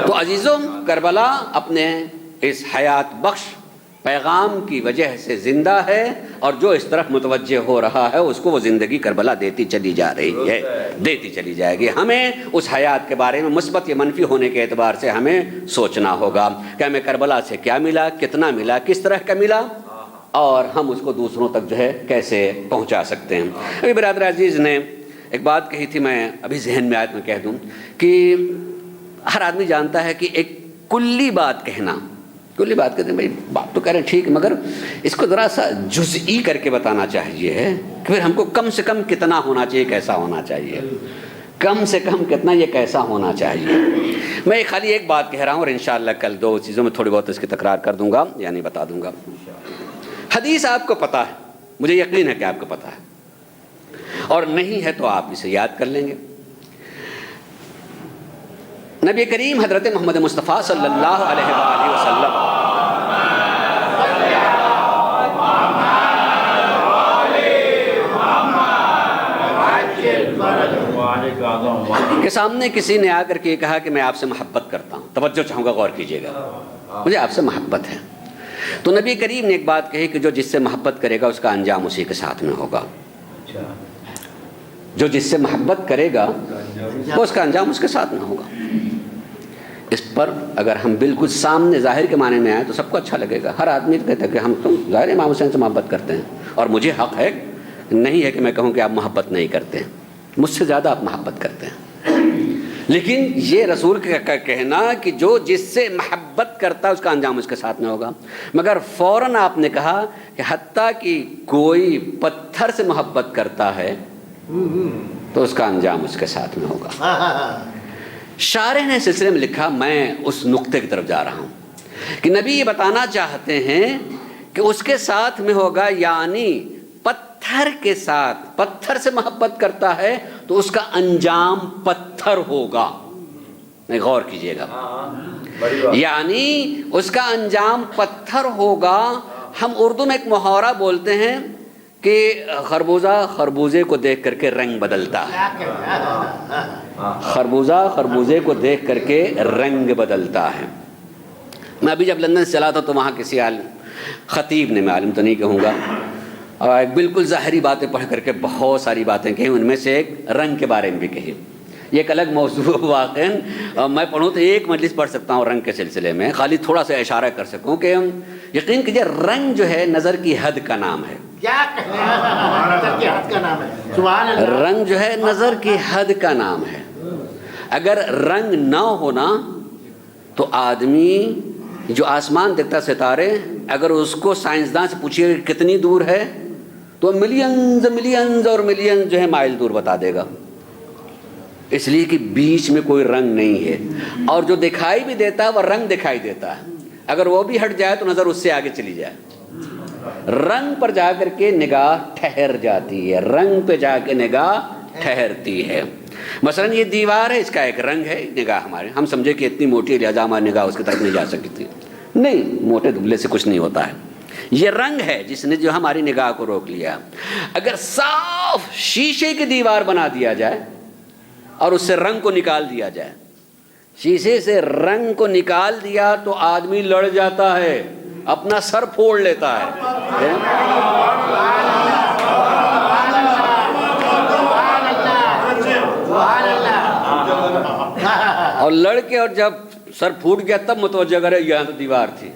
تو عزیزوں، کربلا اپنے اس حیات بخش پیغام کی وجہ سے زندہ ہے، اور جو اس طرف متوجہ ہو رہا ہے اس کو وہ زندگی کربلا دیتی چلی جا رہی ہے، دیتی چلی جائے گی۔ ہمیں اس حیات کے بارے میں مثبت یا منفی ہونے کے اعتبار سے ہمیں سوچنا ہوگا کہ ہمیں کربلا سے کیا ملا، کتنا ملا، کس طرح کا ملا، اور ہم اس کو دوسروں تک جو ہے کیسے پہنچا سکتے ہیں۔ ابھی برادر عزیز نے ایک بات کہی تھی، میں ابھی ذہن میں آیت میں کہہ دوں کہ ہر آدمی جانتا ہے کہ ایک کلی بات کہنا، کلی بات کہتے ہیں بھائی بات تو کہہ رہے ہیں ٹھیک، مگر اس کو ذرا سا جزئی کر کے بتانا چاہیے کہ پھر ہم کو کم سے کم کتنا ہونا چاہیے، کیسا ہونا چاہیے، کم سے کم کتنا، یہ کیسا ہونا چاہیے۔ میں خالی ایک بات کہہ رہا ہوں اور انشاءاللہ کل دو چیزوں میں تھوڑی بہت اس کی تکرار کر دوں گا، یعنی بتا دوں گا۔ حدیث آپ کو پتہ ہے، مجھے یقین ہے کہ آپ کو پتہ ہے، اور نہیں ہے تو آپ اسے یاد کر لیں گے۔ نبی کریم حضرت محمد مصطفیٰ صلی اللہ علیہ وآلہ وسلم کے سامنے کسی نے آ کر کے کہا کہ میں آپ سے محبت کرتا ہوں، توجہ چاہوں گا، غور کیجیے گا، مجھے آپ سے محبت ہے۔ تو نبی کریم نے ایک بات کہی کہ جو جس سے محبت کرے گا اس کا انجام اسی کے ساتھ میں ہوگا، جو جس سے محبت کرے گا وہ اس کا انجام اس کے ساتھ میں ہوگا۔ اس پر اگر ہم بالکل سامنے ظاہر کے معنی میں آئیں تو سب کو اچھا لگے گا، ہر آدمی کہتا ہے کہ ہم تو ظاہر امام حسین سے محبت کرتے ہیں، اور مجھے حق ہے نہیں ہے کہ میں کہوں کہ آپ محبت نہیں کرتے ہیں، مجھ سے زیادہ آپ محبت کرتے ہیں۔ لیکن یہ رسول کا کہنا کہ جو جس سے محبت کرتا ہے اس کا انجام اس کے ساتھ میں ہوگا، مگر فوراً آپ نے کہا کہ حتیٰ کہ کوئی پتھر سے محبت کرتا ہے تو اس کا انجام اس کے ساتھ میں ہوگا۔ شارح نے سلسلے میں لکھا، میں اس نقطے کی طرف جا رہا ہوں کہ نبی یہ بتانا چاہتے ہیں کہ اس کے ساتھ میں ہوگا، یعنی پتھر پتھر کے ساتھ پتھر سے محبت کرتا ہے تو اس کا انجام پتھر ہوگا. میں غور کیجئے گا, یعنی اس کا انجام پتھر ہوگا. ہم اردو میں ایک محاورہ بولتے ہیں کہ خربوزہ خربوزے کو دیکھ کر کے رنگ بدلتا ہے. خربوزہ خربوزے کو دیکھ کر کے رنگ بدلتا ہے. میں ابھی جب لندن سے چلا تھا تو وہاں کسی عالم خطیب نے, میں عالم تو نہیں کہوں گا, اور ایک بالکل ظاہری باتیں پڑھ کر کے بہت ساری باتیں کہیں, ان میں سے ایک رنگ کے بارے میں بھی کہی. یہ ایک الگ موضوع واقعا میں پڑھوں تو ایک مجلس پڑھ سکتا ہوں رنگ کے سلسلے میں, خالی تھوڑا سا اشارہ کر سکوں کہ یقین کیجیے رنگ جو ہے نظر کی حد کا نام ہے. رنگ جو ہے نظر کی حد کا نام ہے. اگر رنگ نہ ہونا تو آدمی جو آسمان دیکھتا ستارے, اگر اس کو سائنسداں سے پوچھیے کہ کتنی دور ہے تو ملینز ملینز اور ملینز جو ہے مائل دور بتا دے گا, اس لیے کہ بیچ میں کوئی رنگ نہیں ہے. اور جو دکھائی بھی دیتا ہے وہ رنگ دکھائی دیتا ہے, اگر وہ بھی ہٹ جائے تو نظر اس سے آگے چلی جائے. رنگ پر جا کر کے نگاہ ٹھہر جاتی ہے, رنگ پہ جا کے نگاہ ٹھہرتی ہے. مثلا یہ دیوار ہے, اس کا ایک رنگ ہے نگاہ ہمارے, ہم سمجھے کہ اتنی موٹی ہے لہٰذا ہماری نگاہ اس کی طرف نہیں جا سکتی. نہیں, موٹے دبلے سے کچھ نہیں ہوتا ہے. یہ رنگ ہے جس نے جو ہماری نگاہ کو روک لیا. اگر صاف شیشے کی دیوار بنا دیا جائے اور اس سے رنگ کو نکال دیا جائے, شیشے سے رنگ کو نکال دیا تو آدمی لڑ جاتا ہے, اپنا سر پھوڑ لیتا ہے. اور لڑ کے اور جب سر پھوٹ گیا تب متوجہ کرے یہاں تو دیوار تھی.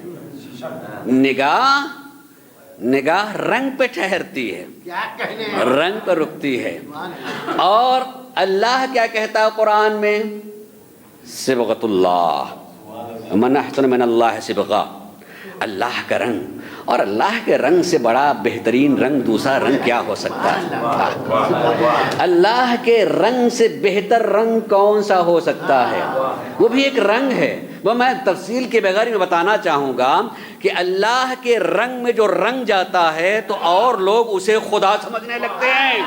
نگاہ رنگ پہ ٹھہرتی ہے, رنگ پہ رکتی ہے. اور اللہ کیا کہتا ہے قرآن میں؟ صبغۃ اللہ, من احسن من اللہ صبغہ, اللہ کا رنگ. اور اللہ کے رنگ سے بڑا بہترین رنگ دوسرا رنگ کیا ہو سکتا ہے؟ اللہ کے رنگ سے بہتر رنگ کون سا ہو سکتا ہے؟ وہ بھی ایک رنگ ہے. وہ میں تفصیل کے بغیر میں بتانا چاہوں گا کہ اللہ کے رنگ میں جو رنگ جاتا ہے تو اور لوگ اسے خدا سمجھنے لگتے ہیں.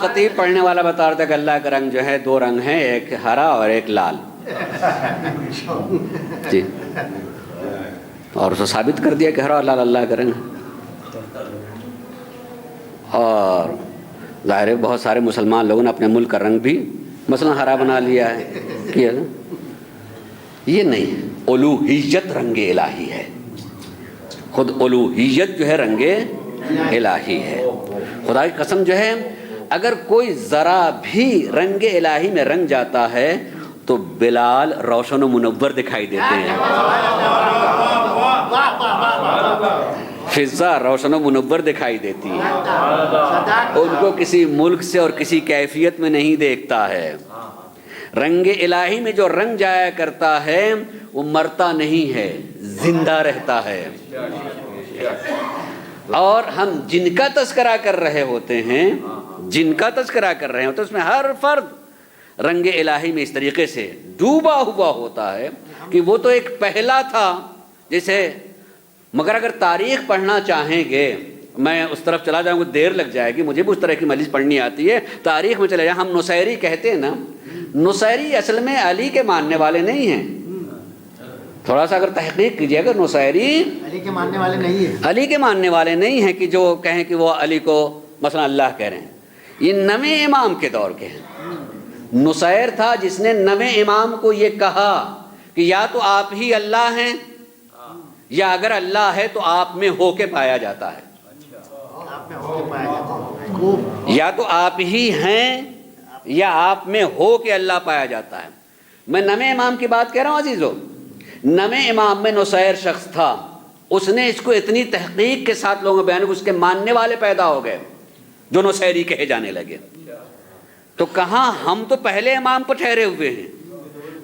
خطیب پڑھنے والا بتا رہا تھا کہ اللہ کا رنگ جو ہے دو رنگ ہیں, ایک ہرا اور ایک لال. جی, اور اسے ثابت کر دیا کہ ہرا اور لال اللہ کا رنگ ہے. اور ظاہر ہے بہت سارے مسلمان لوگوں نے اپنے ملک کا رنگ بھی مثلا ہرا بنا لیا ہے. کیا یہ نہیں, الوہیت رنگ الہی ہے. خود الوہیت جو ہے رنگ الہی ہے. خدا کی قسم جو ہے اگر کوئی ذرا بھی رنگ الہی میں رنگ جاتا ہے تو بلال روشن و منور دکھائی دیتے ہیں. فضا روشن و منور دکھائی دیتی ہے, ان کو کسی ملک سے اور کسی کیفیت میں نہیں دیکھتا ہے. رنگ الہی میں جو رنگ جایا کرتا ہے وہ مرتا نہیں ہے, زندہ رہتا ہے. اور ہم جن کا تذکرہ کر رہے ہوتے ہیں, جن کا تذکرہ کر رہے ہوتے ہیں, اس میں ہر فرد رنگ الہی میں اس طریقے سے ڈوبا ہوا ہوتا ہے کہ وہ تو ایک پہلا تھا جیسے. مگر اگر تاریخ پڑھنا چاہیں گے, میں اس طرف چلا جاؤں گا, دیر لگ جائے گی, مجھے بھی اس طرح کی مجلس پڑھنی آتی ہے. تاریخ میں چلے جائیں, ہم نصیری کہتے ہیں نا, نصیری اصل میں علی کے ماننے والے نہیں ہیں. تھوڑا سا اگر تحقیق کیجیے, اگر نصیری علی کے ماننے والے نہیں ہیں, علی کے ماننے والے نہیں ہیں کہ جو کہیں کہ وہ علی کو مثلا اللہ کہہ رہے ہیں. یہ نویں امام کے دور کے ہیں. نصیر تھا جس نے نویں امام کو یہ کہا کہ یا تو آپ ہی اللہ ہیں یا اگر اللہ ہے تو آپ میں ہو کے پایا جاتا ہے. یا تو آپ ہی ہیں یا آپ میں ہو کے اللہ پایا جاتا ہے. میں نویں امام کی بات کہہ رہا ہوں عزیزو. نویں امام میں نصیر شخص تھا, اس نے اس کو اتنی تحقیق کے ساتھ لوگوں کو بیان, اس کے ماننے والے پیدا ہو گئے جو نصیری کہے جانے لگے. تو کہاں ہم تو پہلے امام پر ٹھہرے ہوئے ہیں.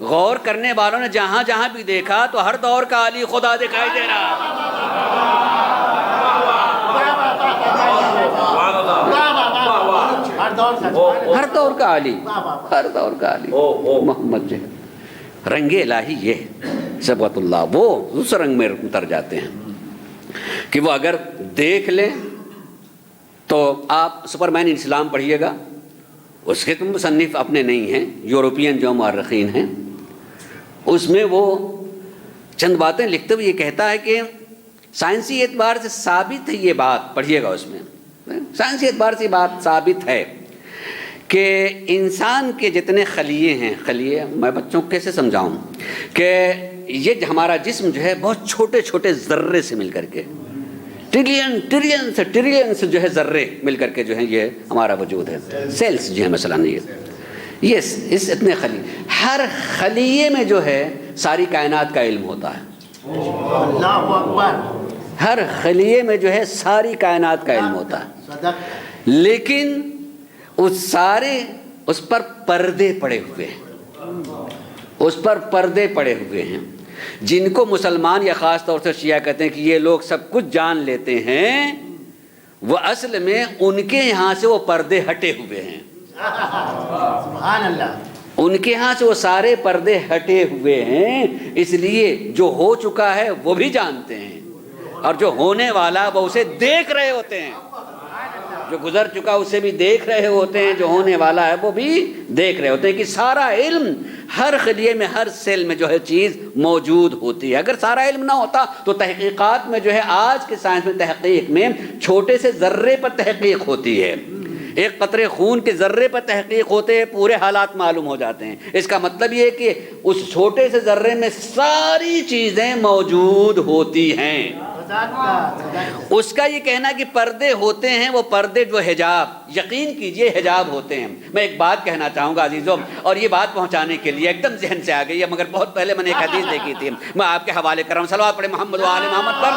غور کرنے والوں نے جہاں جہاں بھی دیکھا تو ہر دور کا علی خدا دکھائی دے رہا. ہر دور کا علی، ہر دور کا علی محمد جو ہے رنگ الہی یہ صبغۃ اللہ، وہ اس رنگ میں اتر جاتے ہیں کہ وہ اگر دیکھ لیں تو آپ سپرمین اسلام پڑھیے گا، اس کے تم مصنف اپنے نہیں ہیں، یورپین جو مورخین ہیں، اس میں وہ چند باتیں لکھتے ہوئے یہ کہتا ہے کہ سائنسی اعتبار سے ثابت ہے یہ بات، پڑھیے گا اس میں، سائنسی اعتبار سے بات ثابت ہے کہ انسان کے جتنے خلیے ہیں، خلیے میں بچوں کو کیسے سمجھاؤں کہ یہ ہمارا جسم جو ہے بہت چھوٹے چھوٹے ذرے سے مل کر کے ٹریلین سے جو ہے ذرے مل کر کے جو ہے یہ ہمارا وجود ہے، سیلز جو ہے مثلا یہ اس اتنے خلیے، ہر خلیے میں جو ہے ساری کائنات کا علم ہوتا ہے. اللہ اکبر. ہر خلیے میں جو ہے ساری کائنات کا علم ہوتا ہے، لیکن اس پر پردے پڑے ہوئے ہیں، اس پر پردے پڑے ہوئے ہیں جن کو مسلمان یا خاص طور سے شیعہ کہتے ہیں کہ یہ لوگ سب کچھ جان لیتے ہیں، وہ اصل میں ان کے یہاں سے وہ پردے ہٹے ہوئے ہیں. سبحان اللہ. ان کے ہاں سے وہ سارے پردے ہٹے ہوئے ہیں، اس لیے جو ہو چکا ہے وہ بھی جانتے ہیں، اور جو ہونے والا وہ اسے دیکھ رہے ہوتے ہیں. جو گزر چکا اسے بھی دیکھ رہے ہوتے ہیں، جو ہونے والا ہے وہ بھی دیکھ رہے ہوتے ہیں، کہ سارا علم ہر خلیے میں، ہر سیل میں جو ہے چیز موجود ہوتی ہے. اگر سارا علم نہ ہوتا تو تحقیقات میں جو ہے آج کے سائنس میں تحقیق میں چھوٹے سے ذرے پر تحقیق ہوتی ہے، ایک قطرے خون کے ذرے پر تحقیق ہوتے ہیں، پورے حالات معلوم ہو جاتے ہیں. اس کا مطلب یہ ہے کہ اس چھوٹے سے ذرے میں ساری چیزیں موجود ہوتی ہیں. اس کا یہ کہنا کہ پردے ہوتے ہیں، وہ پردے جو حجاب، یقین کیجئے حجاب ہوتے ہیں. میں ایک بات کہنا چاہوں گا عزیزوں، اور یہ بات پہنچانے کے لیے ایک دم ذہن سے آ گئی ہے، مگر بہت پہلے میں نے ایک حدیث دیکھی تھی، میں آپ کے حوالے کر رہا ہوں. صلوات پڑھیں محمد و آل محمد پر.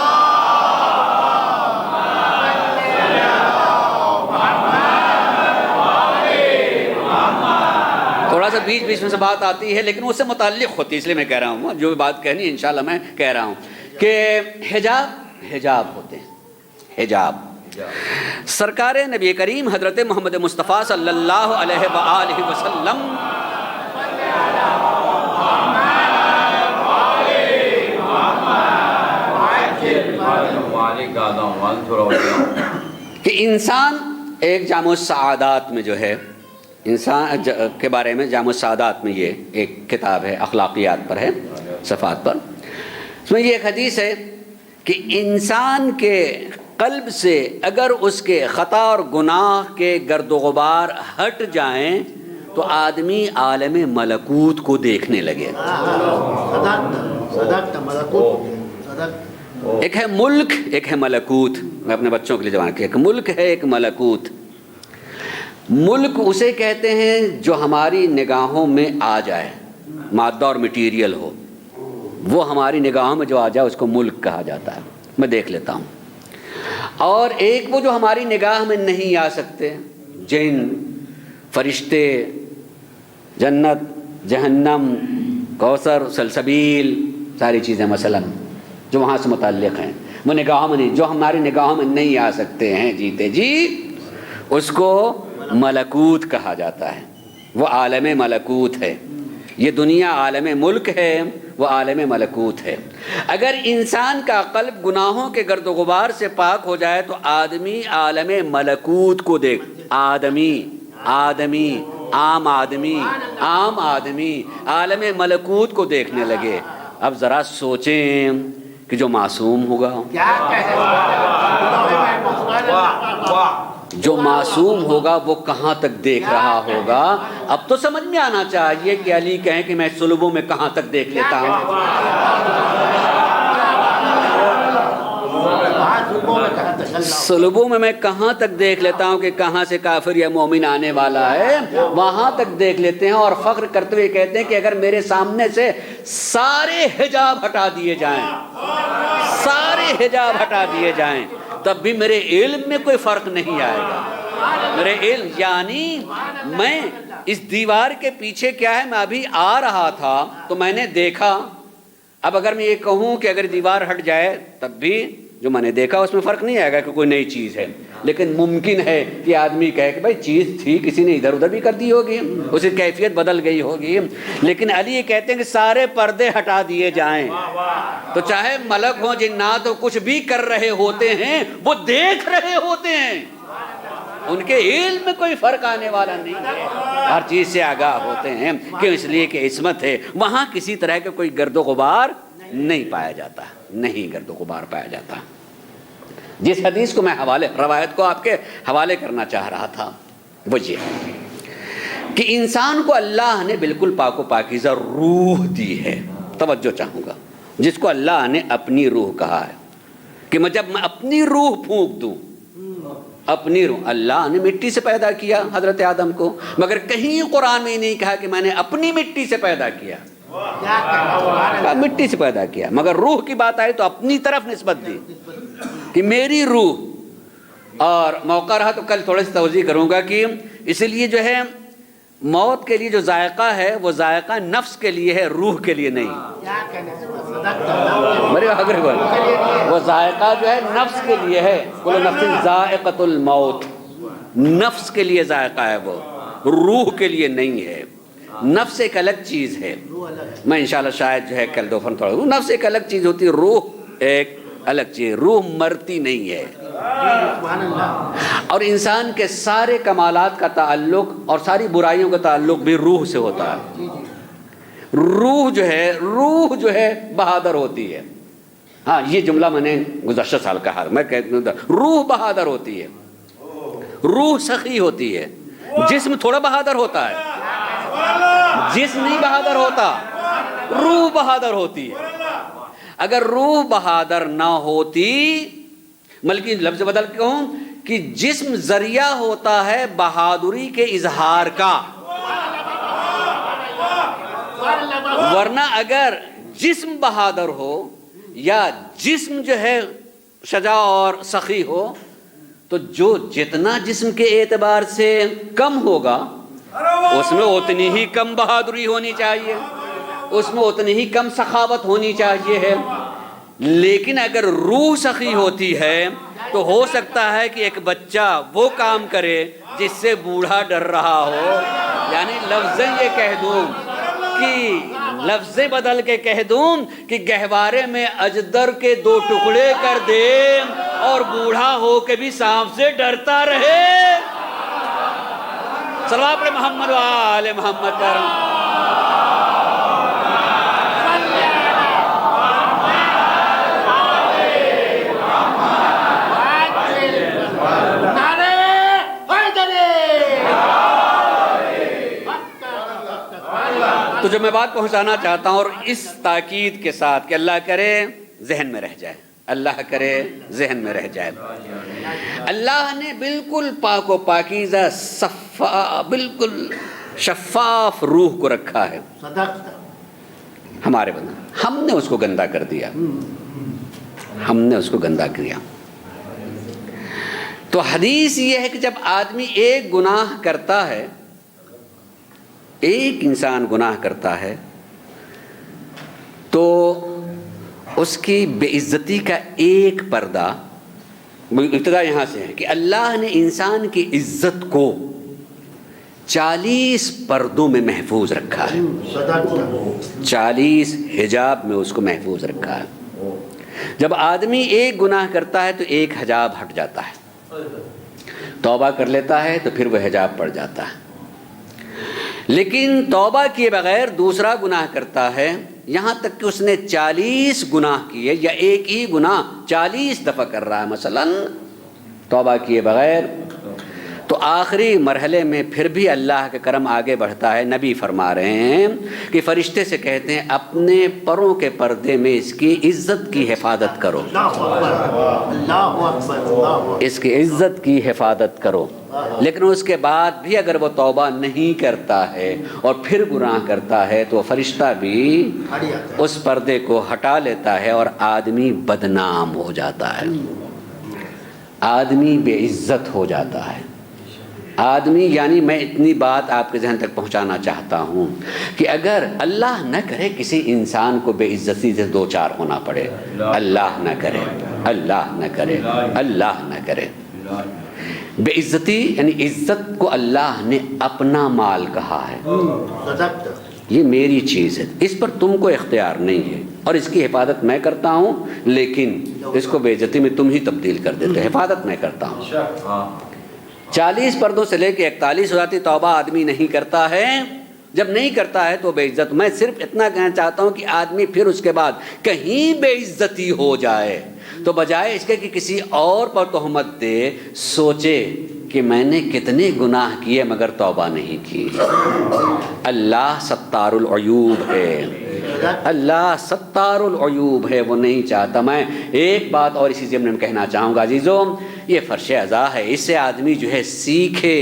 تھوڑا سا بیچ میں سے بات آتی ہے لیکن اس سے متعلق ہوتی ہے، اس لیے میں کہہ رہا ہوں، جو بھی بات کہنی ہے انشاءاللہ میں کہہ رہا ہوں کہ حجاب ہوتے ہیں. حجاب سرکار نبی کریم حضرت محمد مصطفیٰ صلی اللہ علیہ وآلہ وسلم کہ انسان ایک جامع السعادات میں جو ہے، انسان کے بارے میں جامع السعادات میں یہ ایک کتاب ہے، اخلاقیات پر ہے، صفات پر. اس میں یہ ایک حدیث ہے کہ انسان کے قلب سے اگر اس کے خطا اور گناہ کے گرد و غبار ہٹ جائیں تو آدمی عالم ملکوت کو دیکھنے لگے. ایک ہے ملک، ایک ہے ملکوت. میں اپنے بچوں کے لیے جوان کہ ایک ملک ہے، ایک ملکوت. ملک اسے کہتے ہیں جو ہماری نگاہوں میں آ جائے، مادہ اور مٹیریل ہو، وہ ہماری نگاہوں میں جو آ جائے اس کو ملک کہا جاتا ہے، میں دیکھ لیتا ہوں. اور ایک وہ جو ہماری نگاہ میں نہیں آ سکتے، جن، فرشتے، جنت، جہنم، کوثر، سلسبیل، ساری چیزیں مثلا جو وہاں سے متعلق ہیں، وہ نگاہوں میں نہیں، جو ہماری نگاہوں میں نہیں آ سکتے ہیں جیتے جی، اس کو ملکوت کہا جاتا ہے. وہ عالم ملکوت ہے. یہ دنیا عالم ملک ہے، وہ عالم ملکوت ہے. اگر انسان کا قلب گناہوں کے گرد و غبار سے پاک ہو جائے تو آدمی عالم ملکوت کو دیکھ، عام آدمی عالم ملکوت کو دیکھنے لگے. اب ذرا سوچیں کہ جو معصوم ہوگا، جو معصوم ہوگا وہ کہاں تک دیکھ رہا ہوگا. اب تو سمجھ میں آنا چاہیے کہ علی کہیں کہ میں صلبوں میں کہاں تک دیکھ لیتا ہوں. صلبوں میں کہاں تک دیکھ لیتا ہوں کہ کہاں سے کافر یا مومن آنے والا ہے، وہاں تک دیکھ لیتے ہیں. اور فخر کرتے ہوئے کہتے ہیں کہ اگر میرے سامنے سے سارے حجاب ہٹا دیے جائیں، سارے حجاب ہٹا دیے جائیں، تب بھی میرے علم میں کوئی فرق نہیں آئے گا. میرے علم یعنی میں اس دیوار کے پیچھے کیا ہے، میں ابھی آ رہا تھا تو میں نے دیکھا. اب اگر میں یہ کہوں کہ اگر دیوار ہٹ جائے تب بھی جو میں نے دیکھا اس میں فرق نہیں آئے گا کہ کوئی نئی چیز ہے. لیکن ممکن ہے کہ آدمی کہے کہ بھائی چیز تھی، کسی نے ادھر ادھر بھی کر دی ہوگی، اس کی کیفیت بدل گئی ہوگی. لیکن علی یہ کہتے ہیں کہ سارے پردے ہٹا دیے جائیں تو چاہے ملک ہوں جنات ہو، کچھ بھی کر رہے ہوتے ہیں وہ دیکھ رہے ہوتے ہیں، ان کے علم میں کوئی فرق آنے والا نہیں ہے، ہر چیز سے آگاہ ہوتے ہیں. کیوں؟ اس لیے کہ عصمت ہے، وہاں کسی طرح کا کوئی گرد و غبار نہیں پایا جاتا، نہیں گرد و غبار پایا جاتا. جس حدیث کو میں روایت کو آپ کے حوالے کرنا چاہ رہا تھا وہ یہ کہ انسان کو اللہ نے بالکل پاک و پاکیزہ روح دی ہے. توجہ چاہوں گا، جس کو اللہ نے اپنی روح کہا ہے کہ جب میں اپنی روح پھونک دوں، اپنی روح. اللہ نے مٹی سے پیدا کیا حضرت آدم کو، مگر کہیں قرآن میں نہیں کہا کہ میں نے اپنی مٹی سے پیدا کیا. مٹی سے پیدا کیا، مگر روح کی بات آئی تو اپنی طرف نسبت دی کہ میری روح. اور موقع رہا تو کل تھوڑا سی توضیح کروں گا کہ اسی لیے جو ہے موت کے لیے جو ذائقہ ہے وہ ذائقہ نفس کے لیے ہے، روح کے لیے نہیں. وہ ذائقہ جو ہے نفس کے لیے ہے. کل نفس ذائقۃ الموت، نفس کے لیے ذائقہ ہے، وہ روح کے لیے نہیں ہے. نفس ایک الگ چیز ہے، میں انشاءاللہ شاید جو ہے کل دوپہر تھوڑا. نفس ایک الگ چیز ہوتی ہے، روح ایک الگ چیز. روح مرتی نہیں ہے. اور انسان کے سارے کمالات کا تعلق اور ساری برائیوں کا تعلق بھی روح سے ہوتا ہے. روح جو ہے بہادر ہوتی ہے. ہاں یہ جملہ میں نے گزشتہ سال کہا، میں کہتا ہوں روح بہادر ہوتی ہے، روح سخی ہوتی ہے. جسم تھوڑا بہادر ہوتا ہے، جسم نہیں بہادر ہوتا، روح بہادر ہوتی ہے. اگر روح بہادر نہ ہوتی، بلکہ لفظ بدل کے کہوں کہ جسم ذریعہ ہوتا ہے بہادری کے اظہار کا، ورنہ اگر جسم بہادر ہو یا جسم جو ہے شجاع اور سخی ہو تو جو جتنا جسم کے اعتبار سے کم ہوگا اس میں اتنی ہی کم بہادری ہونی چاہیے، اس میں اتنی ہی کم سخاوت ہونی چاہیے ہے. لیکن اگر روح سخی ہوتی ہے تو ہو سکتا ہے کہ ایک بچہ وہ کام کرے جس سے بوڑھا ڈر رہا ہو. یعنی لفظیں یہ کہہ دوں کہ لفظیں بدل کے کہہ دوں کہ گہوارے میں اجدر کے 2 ٹکڑے کر دے اور بوڑھا ہو کے بھی سانپ سے ڈرتا رہے. صلوات پر محمد و آل محمد کرم. تو جو میں بات پہنچانا چاہتا ہوں اور اس تاکید کے ساتھ کہ اللہ کرے ذہن میں رہ جائے، اللہ کرے ذہن میں رہ جائے، اللہ نے بالکل پاک و پاکیزہ بالکل شفاف روح کو رکھا ہے ہمارے بندے. ہم نے اس کو گندا کر دیا، ہم نے اس کو گندا کیا. تو حدیث یہ ہے کہ جب آدمی ایک گناہ کرتا ہے، ایک انسان گناہ کرتا ہے تو اس کی بے عزتی کا ایک پردہ، ابتدا یہاں سے ہے کہ اللہ نے انسان کی عزت کو 40 پردوں میں محفوظ رکھا ہے، 40 حجاب میں اس کو محفوظ رکھا ہے. جب آدمی ایک گناہ کرتا ہے تو ایک حجاب ہٹ جاتا ہے، توبہ کر لیتا ہے تو پھر وہ حجاب پڑ جاتا ہے. لیکن توبہ کیے بغیر دوسرا گناہ کرتا ہے، یہاں تک کہ اس نے 40 گناہ کیے یا ایک ہی گناہ 40 دفعہ کر رہا ہے مثلا توبہ کیے بغیر، تو آخری مرحلے میں پھر بھی اللہ کا کرم آگے بڑھتا ہے. نبی فرما رہے ہیں کہ فرشتے سے کہتے ہیں اپنے پروں کے پردے میں اس کی عزت کی حفاظت کرو، اس کی عزت کی حفاظت کرو. لیکن اس کے بعد بھی اگر وہ توبہ نہیں کرتا ہے اور پھر گناہ کرتا ہے تو فرشتہ بھی اس پردے کو ہٹا لیتا ہے اور آدمی بدنام ہو جاتا ہے، آدمی بے عزت ہو جاتا ہے. آدمی یعنی میں اتنی بات آپ کے ذہن تک پہنچانا چاہتا ہوں کہ اگر اللہ نہ کرے کسی انسان کو بے عزتی سے دو چار ہونا پڑے، اللہ نہ کرے، اللہ نہ کرے، اللہ نہ کرے، بے عزتی یعنی عزت کو اللہ نے اپنا مال کہا ہے، صدقت. یہ میری چیز ہے، اس پر تم کو اختیار نہیں ہے اور اس کی حفاظت میں کرتا ہوں، لیکن اس کو بے عزتی میں تم ہی تبدیل کر دیتے، حفاظت میں کرتا ہوں۔ 40 پردوں سے لے کے 41 ہو جاتی توبہ آدمی نہیں کرتا ہے، جب نہیں کرتا ہے تو بے عزت۔ میں صرف اتنا کہنا چاہتا ہوں کہ آدمی پھر اس کے بعد کہیں بے عزتی ہو جائے تو بجائے اس کے کہ کسی اور پر تہمت دے، سوچے کہ میں نے کتنے گناہ کیے مگر توبہ نہیں کی۔ اللہ ستار العیوب ہے، اللہ ستار العیوب ہے، وہ نہیں چاہتا۔ میں ایک بات اور اسی ضمن میں کہنا چاہوں گا عزیزوں، یہ فرش عزا ہے، اس سے آدمی جو ہے سیکھے،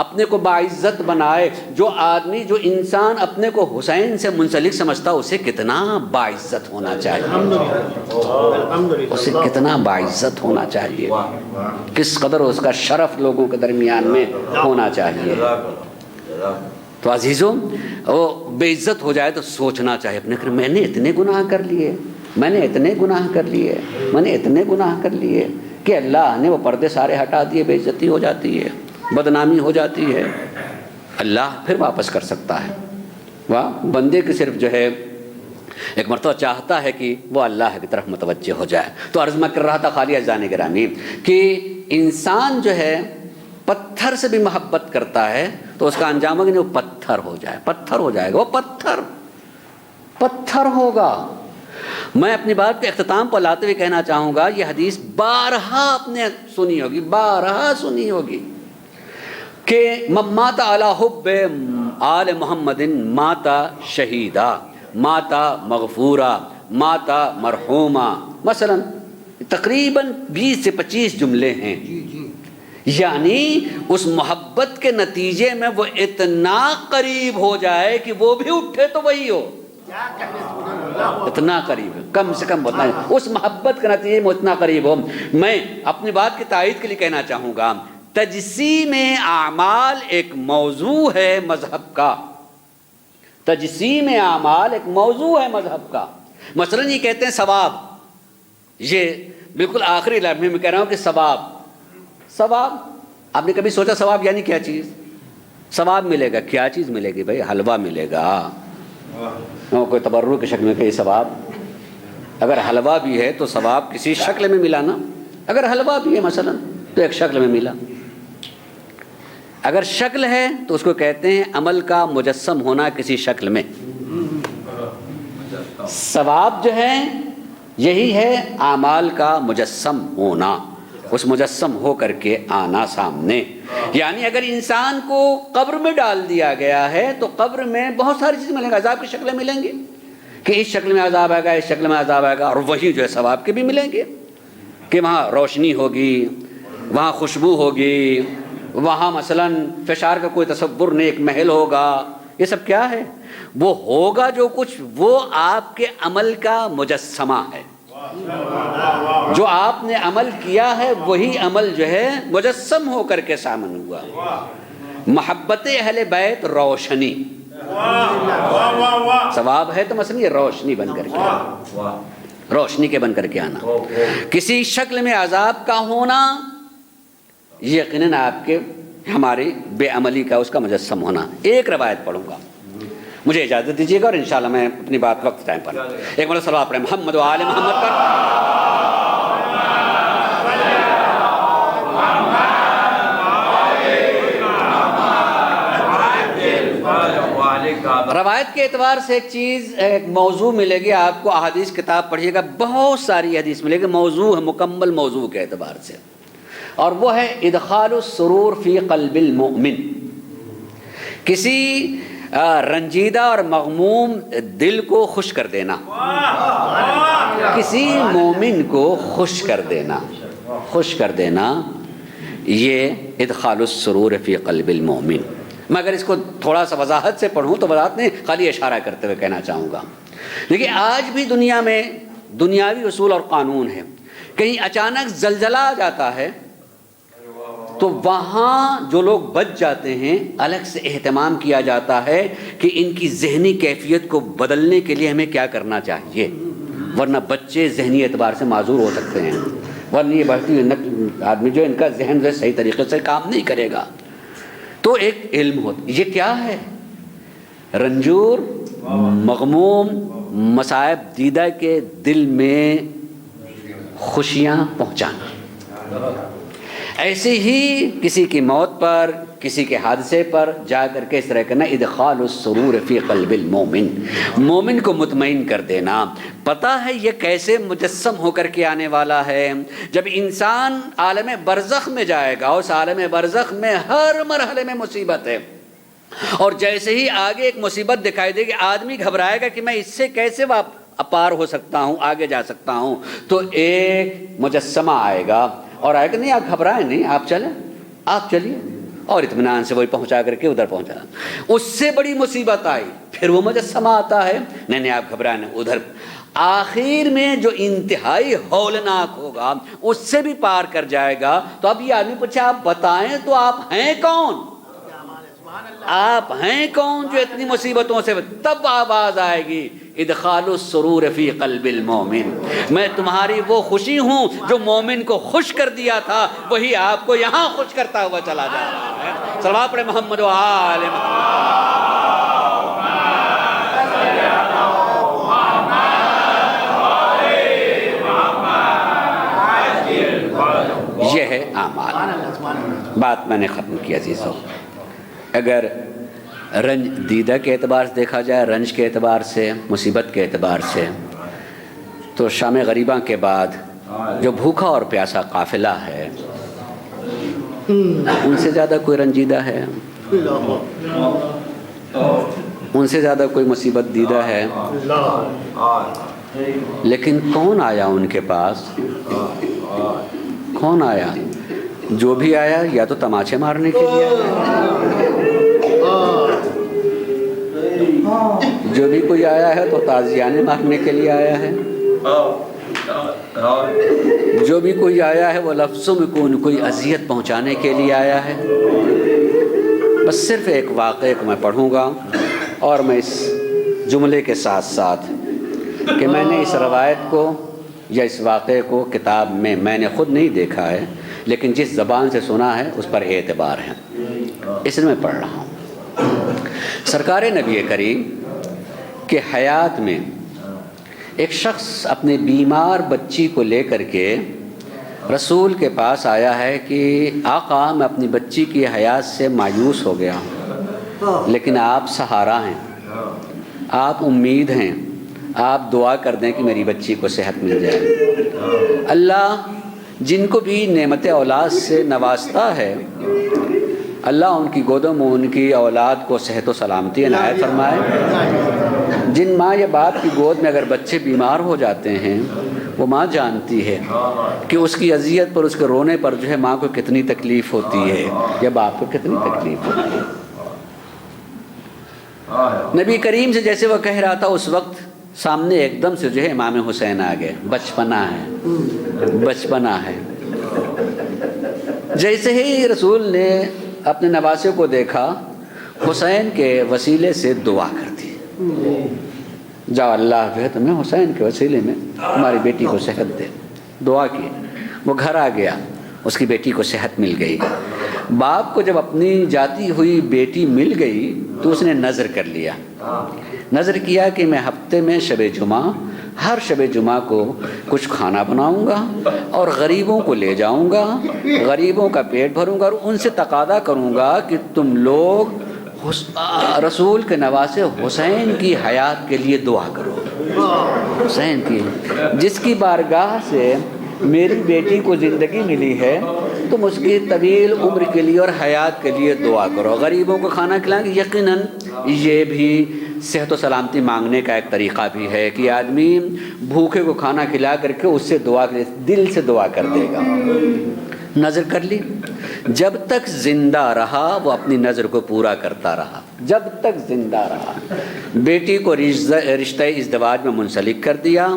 اپنے کو باعزت بنائے۔ جو آدمی جو انسان اپنے کو حسین سے منسلک سمجھتا اسے کتنا باعزت ہونا چاہیے، اسے کتنا باعزت ہونا چاہیے، کس قدر اس کا شرف لوگوں کے درمیان میں ہونا چاہیے۔ تو عزیزوں، وہ بے عزت ہو جائے تو سوچنا چاہیے اپنے کہ میں نے اتنے گناہ کر لیے، میں نے اتنے گناہ کر لیے، میں نے اتنے گناہ کر لیے کہ اللہ نے وہ پردے سارے ہٹا دیے، بے عزتی ہو جاتی ہے، بدنامی ہو جاتی ہے۔ اللہ پھر واپس کر سکتا ہے۔ واہ، بندے کی صرف جو ہے ایک مرتبہ چاہتا ہے کہ وہ اللہ کی طرف متوجہ ہو جائے۔ تو عرض میں کر رہا تھا خالی اجزان گرامی کہ انسان جو ہے پتھر سے بھی محبت کرتا ہے تو اس کا انجام ہے کہ وہ پتھر ہو جائے، پتھر ہو جائے گا، وہ پتھر ہوگا۔ میں اپنی بات کے اختتام پر لاتے ہوئے کہنا چاہوں گا، یہ حدیث بارہا آپ نے سنی ہوگی، بارہا سنی ہوگی کہ من مات علی حب آل محمد ماتا شہیدا، ماتا مغفورا، ماتا مرحوما۔ مثلا تقریباً 20 سے 25 جملے ہیں، یعنی اس محبت کے نتیجے میں وہ اتنا قریب ہو جائے کہ وہ بھی اٹھے تو وہی ہو، اتنا قریب ہے، کم سے کم اتنا، اس محبت کے نتیجے میں اتنا قریب ہو۔ میں اپنی بات کی تائید کے لیے کہنا چاہوں گا، تجسیم اعمال ایک موضوع ہے مذہب کا، تجسیم اعمال ایک موضوع ہے مذہب کا۔ مثلا یہ کہتے ہیں ثواب، یہ بالکل آخری لمحے میں کہہ رہا ہوں کہ ثواب، آپ نے کبھی سوچا ثواب یعنی کیا چیز؟ ثواب ملے گا، کیا چیز ملے گی بھائی؟ حلوہ ملے گا، کوئی تبرک کی شکل میں کہ ثواب، اگر حلوہ بھی ہے تو ثواب کسی شکل میں ملا نا، اگر حلوہ بھی ہے مثلا تو ایک شکل میں ملا، اگر شکل ہے تو اس کو کہتے ہیں عمل کا مجسم ہونا کسی شکل میں۔ ثواب جو ہے یہی ہے اعمال کا مجسم ہونا، اس مجسم ہو کر کے آنا سامنے۔ یعنی اگر انسان کو قبر میں ڈال دیا گیا ہے تو قبر میں بہت ساری چیزیں ملیں گی، عذاب کی شکلیں ملیں گی کہ اس شکل میں عذاب آئے گا، اس شکل میں عذاب آئے گا، اور وہی جو ہے ثواب کے بھی ملیں گے کہ وہاں روشنی ہوگی، وہاں خوشبو ہوگی، وہاں مثلا فشار کا کوئی تصور نہیں، ایک محل ہوگا۔ یہ سب کیا ہے؟ وہ ہوگا جو کچھ وہ آپ کے عمل کا مجسمہ ہے، جو آپ نے عمل کیا ہے وہی عمل جو ہے مجسم ہو کر کے سامنے ہوا۔ محبت اہل بیت روشنی، ثواب ہے تو مثلا یہ روشنی بن کر کے، روشنی کے بن کر کے آنا۔ کسی شکل میں عذاب کا ہونا یقیناً آپ کے ہماری بے عملی کا اس کا مجسم ہونا۔ ایک روایت پڑھوں گا، مجھے اجازت دیجیے گا اور انشاءاللہ میں اپنی بات وقت ٹائم پر ایک مرتبہ صلوات پڑھیں محمد و آل محمد پر۔ روایت کے اعتبار سے ایک چیز، ایک موضوع ملے گی آپ کو، احادیث کتاب پڑھیے گا، بہت ساری حدیث ملے گی، موضوع ہے مکمل موضوع کے اعتبار سے، اور وہ ہے ادخال السرور فی قلب المؤمن۔ کسی رنجیدہ اور مغموم دل کو خوش کر دینا، کسی مومن کو خوش کر دینا، خوش کر دینا، یہ ادخال السرور فی قلب المؤمن۔ میں اگر اس کو تھوڑا سا وضاحت سے پڑھوں تو وضاحت نہیں، خالی اشارہ کرتے ہوئے کہنا چاہوں گا۔ دیکھیے آج بھی دنیا میں دنیاوی اصول اور قانون ہے، کہیں اچانک زلزلہ آ جاتا ہے تو وہاں جو لوگ بچ جاتے ہیں الگ سے اہتمام کیا جاتا ہے کہ ان کی ذہنی کیفیت کو بدلنے کے لیے ہمیں کیا کرنا چاہیے، ورنہ بچے ذہنی اعتبار سے معذور ہو سکتے ہیں، ورنہ یہ بڑھتی ہوئی آدمی جو ان کا ذہن جو صحیح طریقے سے کام نہیں کرے گا۔ تو ایک علم ہوتا، یہ کیا ہے؟ رنجور، مغموم، مصائب دیدہ کے دل میں خوشیاں پہنچانا۔ ایسے ہی کسی کی موت پر، کسی کے حادثے پر جا کر کے اس طرح کرنا، ادخال السرور فی قلب المومن، مومن کو مطمئن کر دینا۔ پتہ ہے یہ کیسے مجسم ہو کر کے آنے والا ہے؟ جب انسان عالم برزخ میں جائے گا، اس عالم برزخ میں ہر مرحلے میں مصیبت ہے، اور جیسے ہی آگے ایک مصیبت دکھائی دے گی آدمی گھبرائے گا کہ میں اس سے کیسے پار ہو سکتا ہوں، آگے جا سکتا ہوں۔ تو ایک مجسمہ آئے گا اور آئے گا، نہیں آپ گھبرائیں نہیں، آپ چلیں، آپ چلیے، اور اطمینان سے وہی پہنچا کر کے ادھر پہنچا۔ اس سے بڑی مصیبت آئی، پھر وہ مجسمہ آتا ہے، نہیں نہیں آپ گھبرائیں نہیں، ادھر۔ آخر میں جو انتہائی ہولناک ہوگا اس سے بھی پار کر جائے گا۔ تو اب یہ آدمی پوچھے آپ بتائیں تو آپ ہیں کون؟ آپ ہیں کون جو اتنی مصیبتوں سے؟ تب آواز آئے گی ادخال السرور فی قلب المومن، میں تمہاری وہ خوشی ہوں جو مومن کو خوش کر دیا تھا، وہی آپ کو یہاں خوش کرتا ہوا چلا جا رہا ہے۔ صلوات پڑھیں محمد و آل محمد۔ یہ ہے اعمال۔ بات میں نے ختم کی عزیزوں۔ اگر رنج دیدہ کے اعتبار سے دیکھا جائے، رنج کے اعتبار سے، مصیبت کے اعتبار سے، تو شام غریباں کے بعد جو بھوکا اور پیاسا قافلہ ہے، ان سے زیادہ کوئی رنجیدہ ہے؟ ان سے زیادہ کوئی مصیبت دیدہ ہے؟ لیکن کون آیا ان کے پاس؟ کون آیا؟ جو بھی آیا یا تو تماچے مارنے کے لیے آیا، جو بھی کوئی آیا ہے تو تازیانے مارنے کے لیے آیا ہے، جو بھی کوئی آیا ہے وہ لفظوں میں کوئی اذیت پہنچانے کے لیے آیا ہے۔ بس صرف ایک واقعے کو میں پڑھوں گا، اور میں اس جملے کے ساتھ ساتھ کہ میں نے اس روایت کو یا اس واقعے کو کتاب میں نے خود نہیں دیکھا ہے، لیکن جس زبان سے سنا ہے اس پر اعتبار ہے، اس لیے میں پڑھ رہا ہوں۔ سرکار نبی کریم کے حیات میں ایک شخص اپنے بیمار بچی کو لے کر کے رسول کے پاس آیا ہے کہ آقا میں اپنی بچی کی حیات سے مایوس ہو گیا ہوں، لیکن آپ سہارا ہیں، آپ امید ہیں، آپ دعا کر دیں کہ میری بچی کو صحت مل جائے۔ اللہ جن کو بھی نعمت اولاد سے نوازتا ہے، اللہ ان کی گودوں میں ان کی اولاد کو صحت و سلامتی عنایت فرمائے۔ جن ماں یا باپ کی گود میں اگر بچے بیمار ہو جاتے ہیں، وہ ماں جانتی ہے کہ اس کی اذیت پر، اس کے رونے پر جو ہے ماں کو کتنی تکلیف ہوتی ہے یا باپ کو کتنی تکلیف ہوتی ہے۔ نبی کریم سے جیسے وہ کہہ رہا تھا، اس وقت سامنے ایک دم سے جو ہے امام حسین آ گئے۔ بچپنا ہے، بچپنا ہے۔ جیسے ہی رسول نے اپنے نواسے کو دیکھا، حسین کے وسیلے سے دعا کر دی، جاؤ اللہ جو ہے تمہیں حسین کے وسیلے میں تمہاری بیٹی کو صحت دے۔ دعا کی، وہ گھر آ گیا، اس کی بیٹی کو صحت مل گئی۔ باپ کو جب اپنی جاتی ہوئی بیٹی مل گئی تو اس نے نظر کر لیا، نظر کیا کہ میں ہفتے میں شب جمعہ، ہر شب جمعہ کو کچھ کھانا بناؤں گا اور غریبوں کو لے جاؤں گا، غریبوں کا پیٹ بھروں گا، اور ان سے تقاضا کروں گا کہ تم لوگ رسول کے نواسے حسین کی حیات کے لیے دعا کرو۔ حسین کی، جس کی بارگاہ سے میری بیٹی کو زندگی ملی ہے، تم اس کی طویل عمر کے لیے اور حیات کے لیے دعا کرو۔ غریبوں کو کھانا کھلائیں گے، یقیناً یہ بھی صحت و سلامتی مانگنے کا ایک طریقہ بھی ہے کہ آدمی بھوکے کو کھانا کھلا کر کے اس سے دعا کرے، دل سے دعا کر دے گا۔ نظر کر لی، جب تک زندہ رہا وہ اپنی نظر کو پورا کرتا رہا، جب تک زندہ رہا۔ بیٹی کو رشتہ ازدواج میں منسلک کر دیا،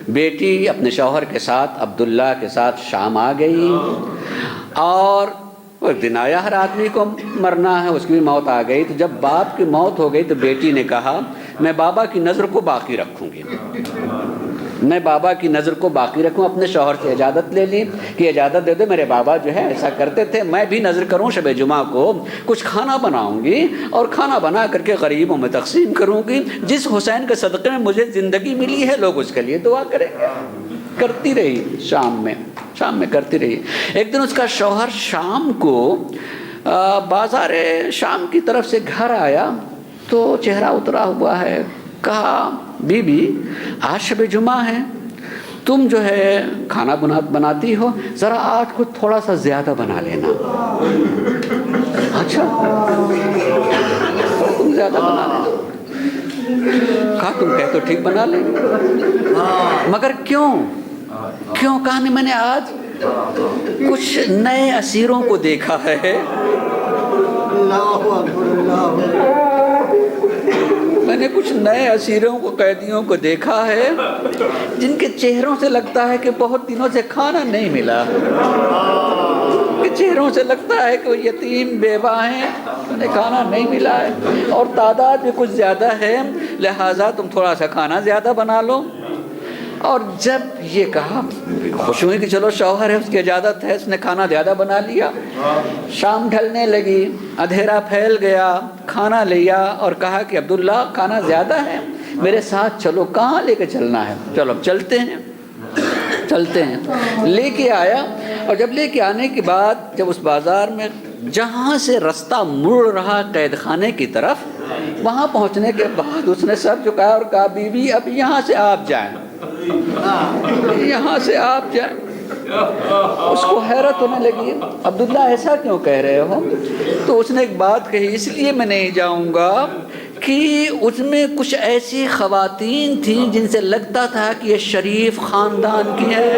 بیٹی اپنے شوہر کے ساتھ، عبداللہ کے ساتھ شام آ گئی، اور وہ ایک دن آیا، ہر آدمی کو مرنا ہے، اس کی بھی موت آ گئی۔ تو جب باپ کی موت ہو گئی تو بیٹی نے کہا میں بابا کی نظر کو باقی رکھوں گی، میں بابا کی نظر کو باقی رکھوں۔ اپنے شوہر سے اجازت لے لی کہ اجازت دے دو، میرے بابا جو ہے ایسا کرتے تھے، میں بھی نظر کروں شب جمعہ کو کچھ کھانا بناؤں گی اور کھانا بنا کر کے غریبوں میں تقسیم کروں گی، جس حسین کے صدقے میں مجھے زندگی ملی ہے لوگ اس کے لیے دعا کریں گے۔ کرتی رہی، شام میں کرتی رہی۔ ایک دن اس کا شوہر شام کو بازار شام کی طرف سے گھر آیا تو چہرہ اترا ہوا ہے۔ کہا بی بی آج شب جمعہ ہے، تم جو ہے کھانا بناتی ہو، ذرا آج کچھ تھوڑا سا زیادہ بنا لینا۔ اچھا تم زیادہ بنا لینا۔ کہا تم کہہ تو ٹھیک بنا لیں، مگر کیوں؟ کہا نہیں میں نے آج کچھ نئے اسیروں کو دیکھا ہے، میں نے کچھ نئے اسیروں کو، قیدیوں کو دیکھا ہے جن کے چہروں سے لگتا ہے کہ بہت دنوں سے کھانا نہیں ملا، کے چہروں سے لگتا ہے کہ وہ یتیم بیوہ ہیں، انہیں کھانا نہیں ملا ہے اور تعداد بھی کچھ زیادہ ہے، لہٰذا تم تھوڑا سا کھانا زیادہ بنا لو۔ اور جب یہ کہا خوش ہوئی کہ چلو شوہر ہے، اس کی اجازت ہے، اس نے کھانا زیادہ بنا لیا۔ شام ڈھلنے لگی، اندھیرا پھیل گیا، کھانا لیا اور کہا کہ عبداللہ کھانا زیادہ ہے، میرے ساتھ چلو۔ کہاں لے کے چلنا ہے؟ چلو اب چلتے ہیں۔ لے کے آیا اور جب لے کے آنے کے بعد جب اس بازار میں جہاں سے رستہ مڑ رہا قید خانے کی طرف، وہاں پہنچنے کے بعد اس نے سر جھکایا اور کہا بی بی اب یہاں سے آپ جائیں، یہاں سے آپ جائیں۔ اس کو حیرت ہونے لگی، عبداللہ ایسا کیوں کہہ رہے ہو؟ تو اس نے ایک بات کہی، اس لیے میں نہیں جاؤں گا کہ اس میں کچھ ایسی خواتین تھیں جن سے لگتا تھا کہ یہ شریف خاندان کی ہے،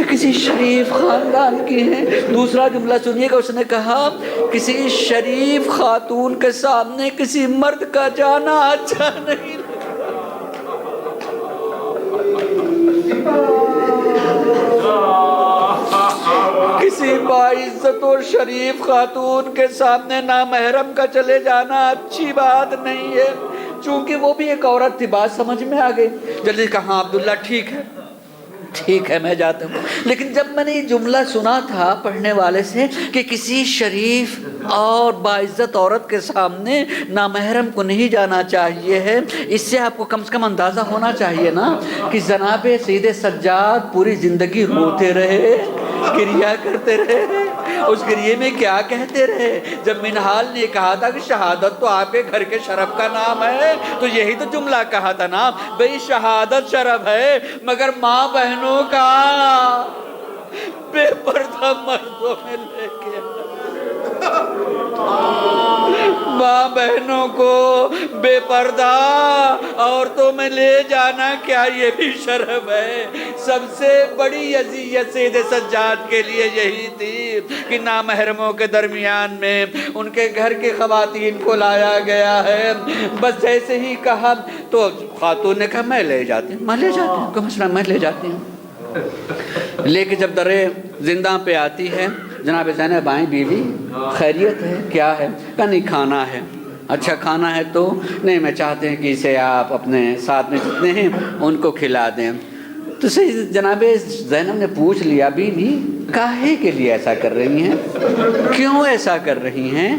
کسی شریف خاندان کی ہیں۔ دوسرا جملہ سنیے گا، اس نے کہا کسی شریف خاتون کے سامنے کسی مرد کا جانا اچھا نہیں کسی باعزت و شریف خاتون کے سامنے نامحرم کا چلے جانا اچھی بات نہیں ہے۔ چونکہ وہ بھی ایک عورت تھی، بات سمجھ میں آ گئی، جلدی کہا عبداللہ ٹھیک ہے میں جاتا ہوں۔ لیکن جب میں نے یہ جملہ سنا تھا پڑھنے والے سے کہ کسی شریف اور باعزت عورت کے سامنے نامحرم کو نہیں جانا چاہیے ہے، اس سے آپ کو کم سے کم اندازہ ہونا چاہیے نا کہ جناب سید سجاد پوری زندگی روتے رہے، گریہ کرتے رہے۔ اس گریے میں کیا کہتے رہے؟ جب منہال نے کہا تھا کہ شہادت تو آپ کے گھر کے شرف کا نام ہے، تو یہی تو جملہ کہا تھا نا، بھئی شہادت شرف ہے مگر ماں بہنوں کا بے پردہ مردوں میں لے کے، ماں بہنوں کو بے پردہ عورتوں میں لے جانا کیا یہ بھی شرف ہے؟ سب سے بڑی اذیت سید سجاد کے لیے یہی تھی کہ نامحرموں کے درمیان میں ان کے گھر کی خواتین کو لایا گیا ہے۔ بس ایسے ہی کہا تو خاتون نے کہا میں لے جاتی ہوں، کوئی مسئلہ میں لے جاتی ہوں۔ لے کے جب درے زندہ پہ آتی ہے، جناب زینب آئیں بیوی خیریت ہے؟ کیا ہے؟ کہا نہیں کھانا ہے۔ اچھا کھانا ہے تو نہیں، میں چاہتے ہیں کہ اسے آپ اپنے ساتھ میں جتنے ہیں ان کو کھلا دیں۔ تو جناب زینب نے پوچھ لیا بیوی کاہے کے لیے ایسا کر رہی ہیں، کیوں ایسا کر رہی ہیں؟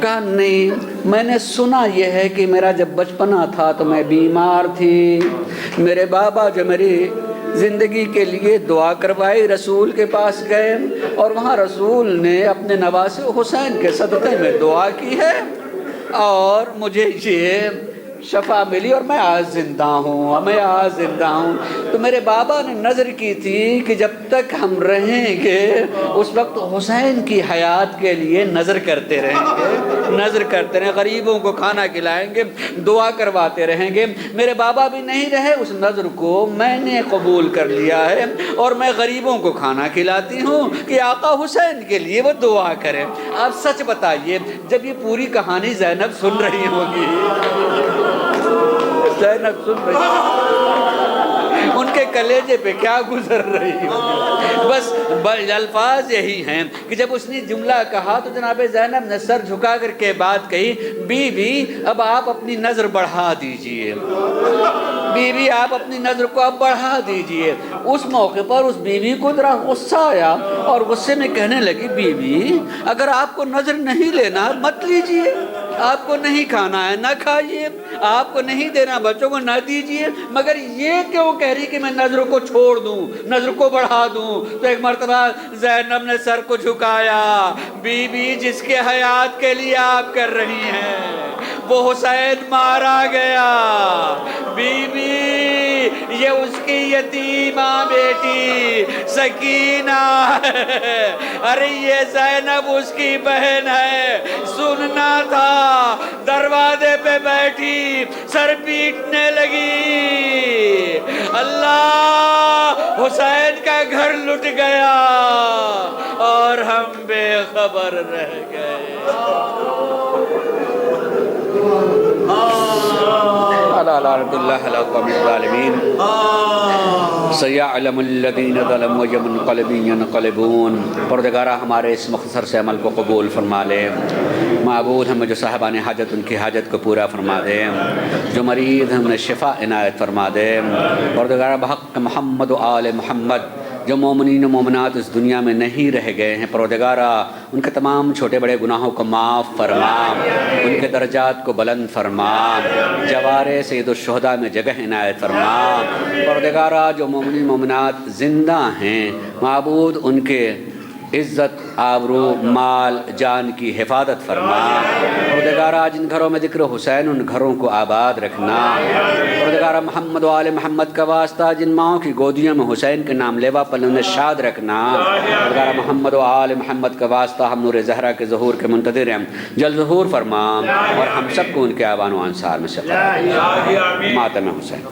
کہا نہیں میں نے سنا یہ ہے کہ میرا جب بچپنا تھا تو میں بیمار تھی، میرے بابا جو میری زندگی کے لیے دعا کروائی، رسول کے پاس گئے اور وہاں رسول نے اپنے نواسے حسین کے صدقے میں دعا کی ہے اور مجھے یہ شفا ملی اور میں آج زندہ ہوں۔ تو میرے بابا نے نظر کی تھی کہ جب تک ہم رہیں گے اس وقت حسین کی حیات کے لیے نظر کرتے رہیں، غریبوں کو کھانا کھلائیں گے، دعا کرواتے رہیں گے۔ میرے بابا بھی نہیں رہے، اس نظر کو میں نے قبول کر لیا ہے اور میں غریبوں کو کھانا کھلاتی ہوں کہ آقا حسین کے لیے وہ دعا کریں۔ آپ سچ بتائیے جب یہ پوری کہانی زینب سن رہی ہوگی، زینب سن رہی ان کے کلیجے پہ کیا گزر رہی ہو. بس الفاظ یہی ہیں کہ جب اس نے جملہ کہا تو جناب زینب نے سر جھکا کر کے بات کہی, بی بی اب آپ اپنی نظر بڑھا دیجئے, بی بی آپ اپنی نظر کو اب بڑھا دیجئے. اس موقع پر اس بیوی کو ذرا غصہ آیا اور غصے میں کہنے لگی, بی بی اگر آپ کو نظر نہیں لینا مت لیجئے, آپ کو نہیں کھانا ہے نہ کھائیے, آپ کو نہیں دینا بچوں کو نہ دیجئے, مگر یہ کیوں کہہ رہی کہ میں نظر کو چھوڑ دوں, نظر کو بڑھا دوں. تو ایک مرتبہ زینب نے سر کو جھکایا, بی بی جس کے حیات کے لیے آپ کر رہی ہیں وہ حسین مارا گیا, بی بی یہ اس کی یتیمہ بیٹی سکینہ ہے, ارے یہ زینب اس کی بہن ہے, سننا تھا. دروازے پہ بیٹھی سر پیٹنے لگی, اللہ حسین کا گھر لٹ گیا اور ہم بے خبر رہ گئے. سَيَعْلَمُ الَّذِينَ ظَلَمُوا وَيَنْقَلِبُ يَنْقَلِبُونَ. پروردگارہ ہمارے اس مختصر سے عمل کو قبول فرما لے. معبود ہمیں جو صاحبان حاجت ان کی حاجت کو پورا فرما دے, جو مریض ہم نے شفا عنایت فرما دے. پروردگارہ بحق محمد و آل محمد جو مومنین و مومنات اس دنیا میں نہیں رہ گئے ہیں, پروردگارہ ان کے تمام چھوٹے بڑے گناہوں کو معاف فرما, ان کے درجات کو بلند فرما, جوار سید الشہداء میں جگہ عنایت فرما. پروردگارہ جو مومنین مومنات زندہ ہیں معبود ان کے عزت آبرو مال جان کی حفاظت فرما. پروردگارہ جن گھروں میں ذکر حسین ان گھروں کو آباد رکھنا. پروردگارہ محمد و آل محمد کا واسطہ جن ماؤں کی گودیوں میں حسین کے نام لیوا پر انہیں شاد رکھنا. پروردگارہ محمد و آل محمد کا واسطہ ہم نور زہرہ کے ظہور کے منتظر ہیں, جلد ظہور فرما اور ہم سب کو ان کے آبان و انصار میں سے قرار دے. ماتم حسین.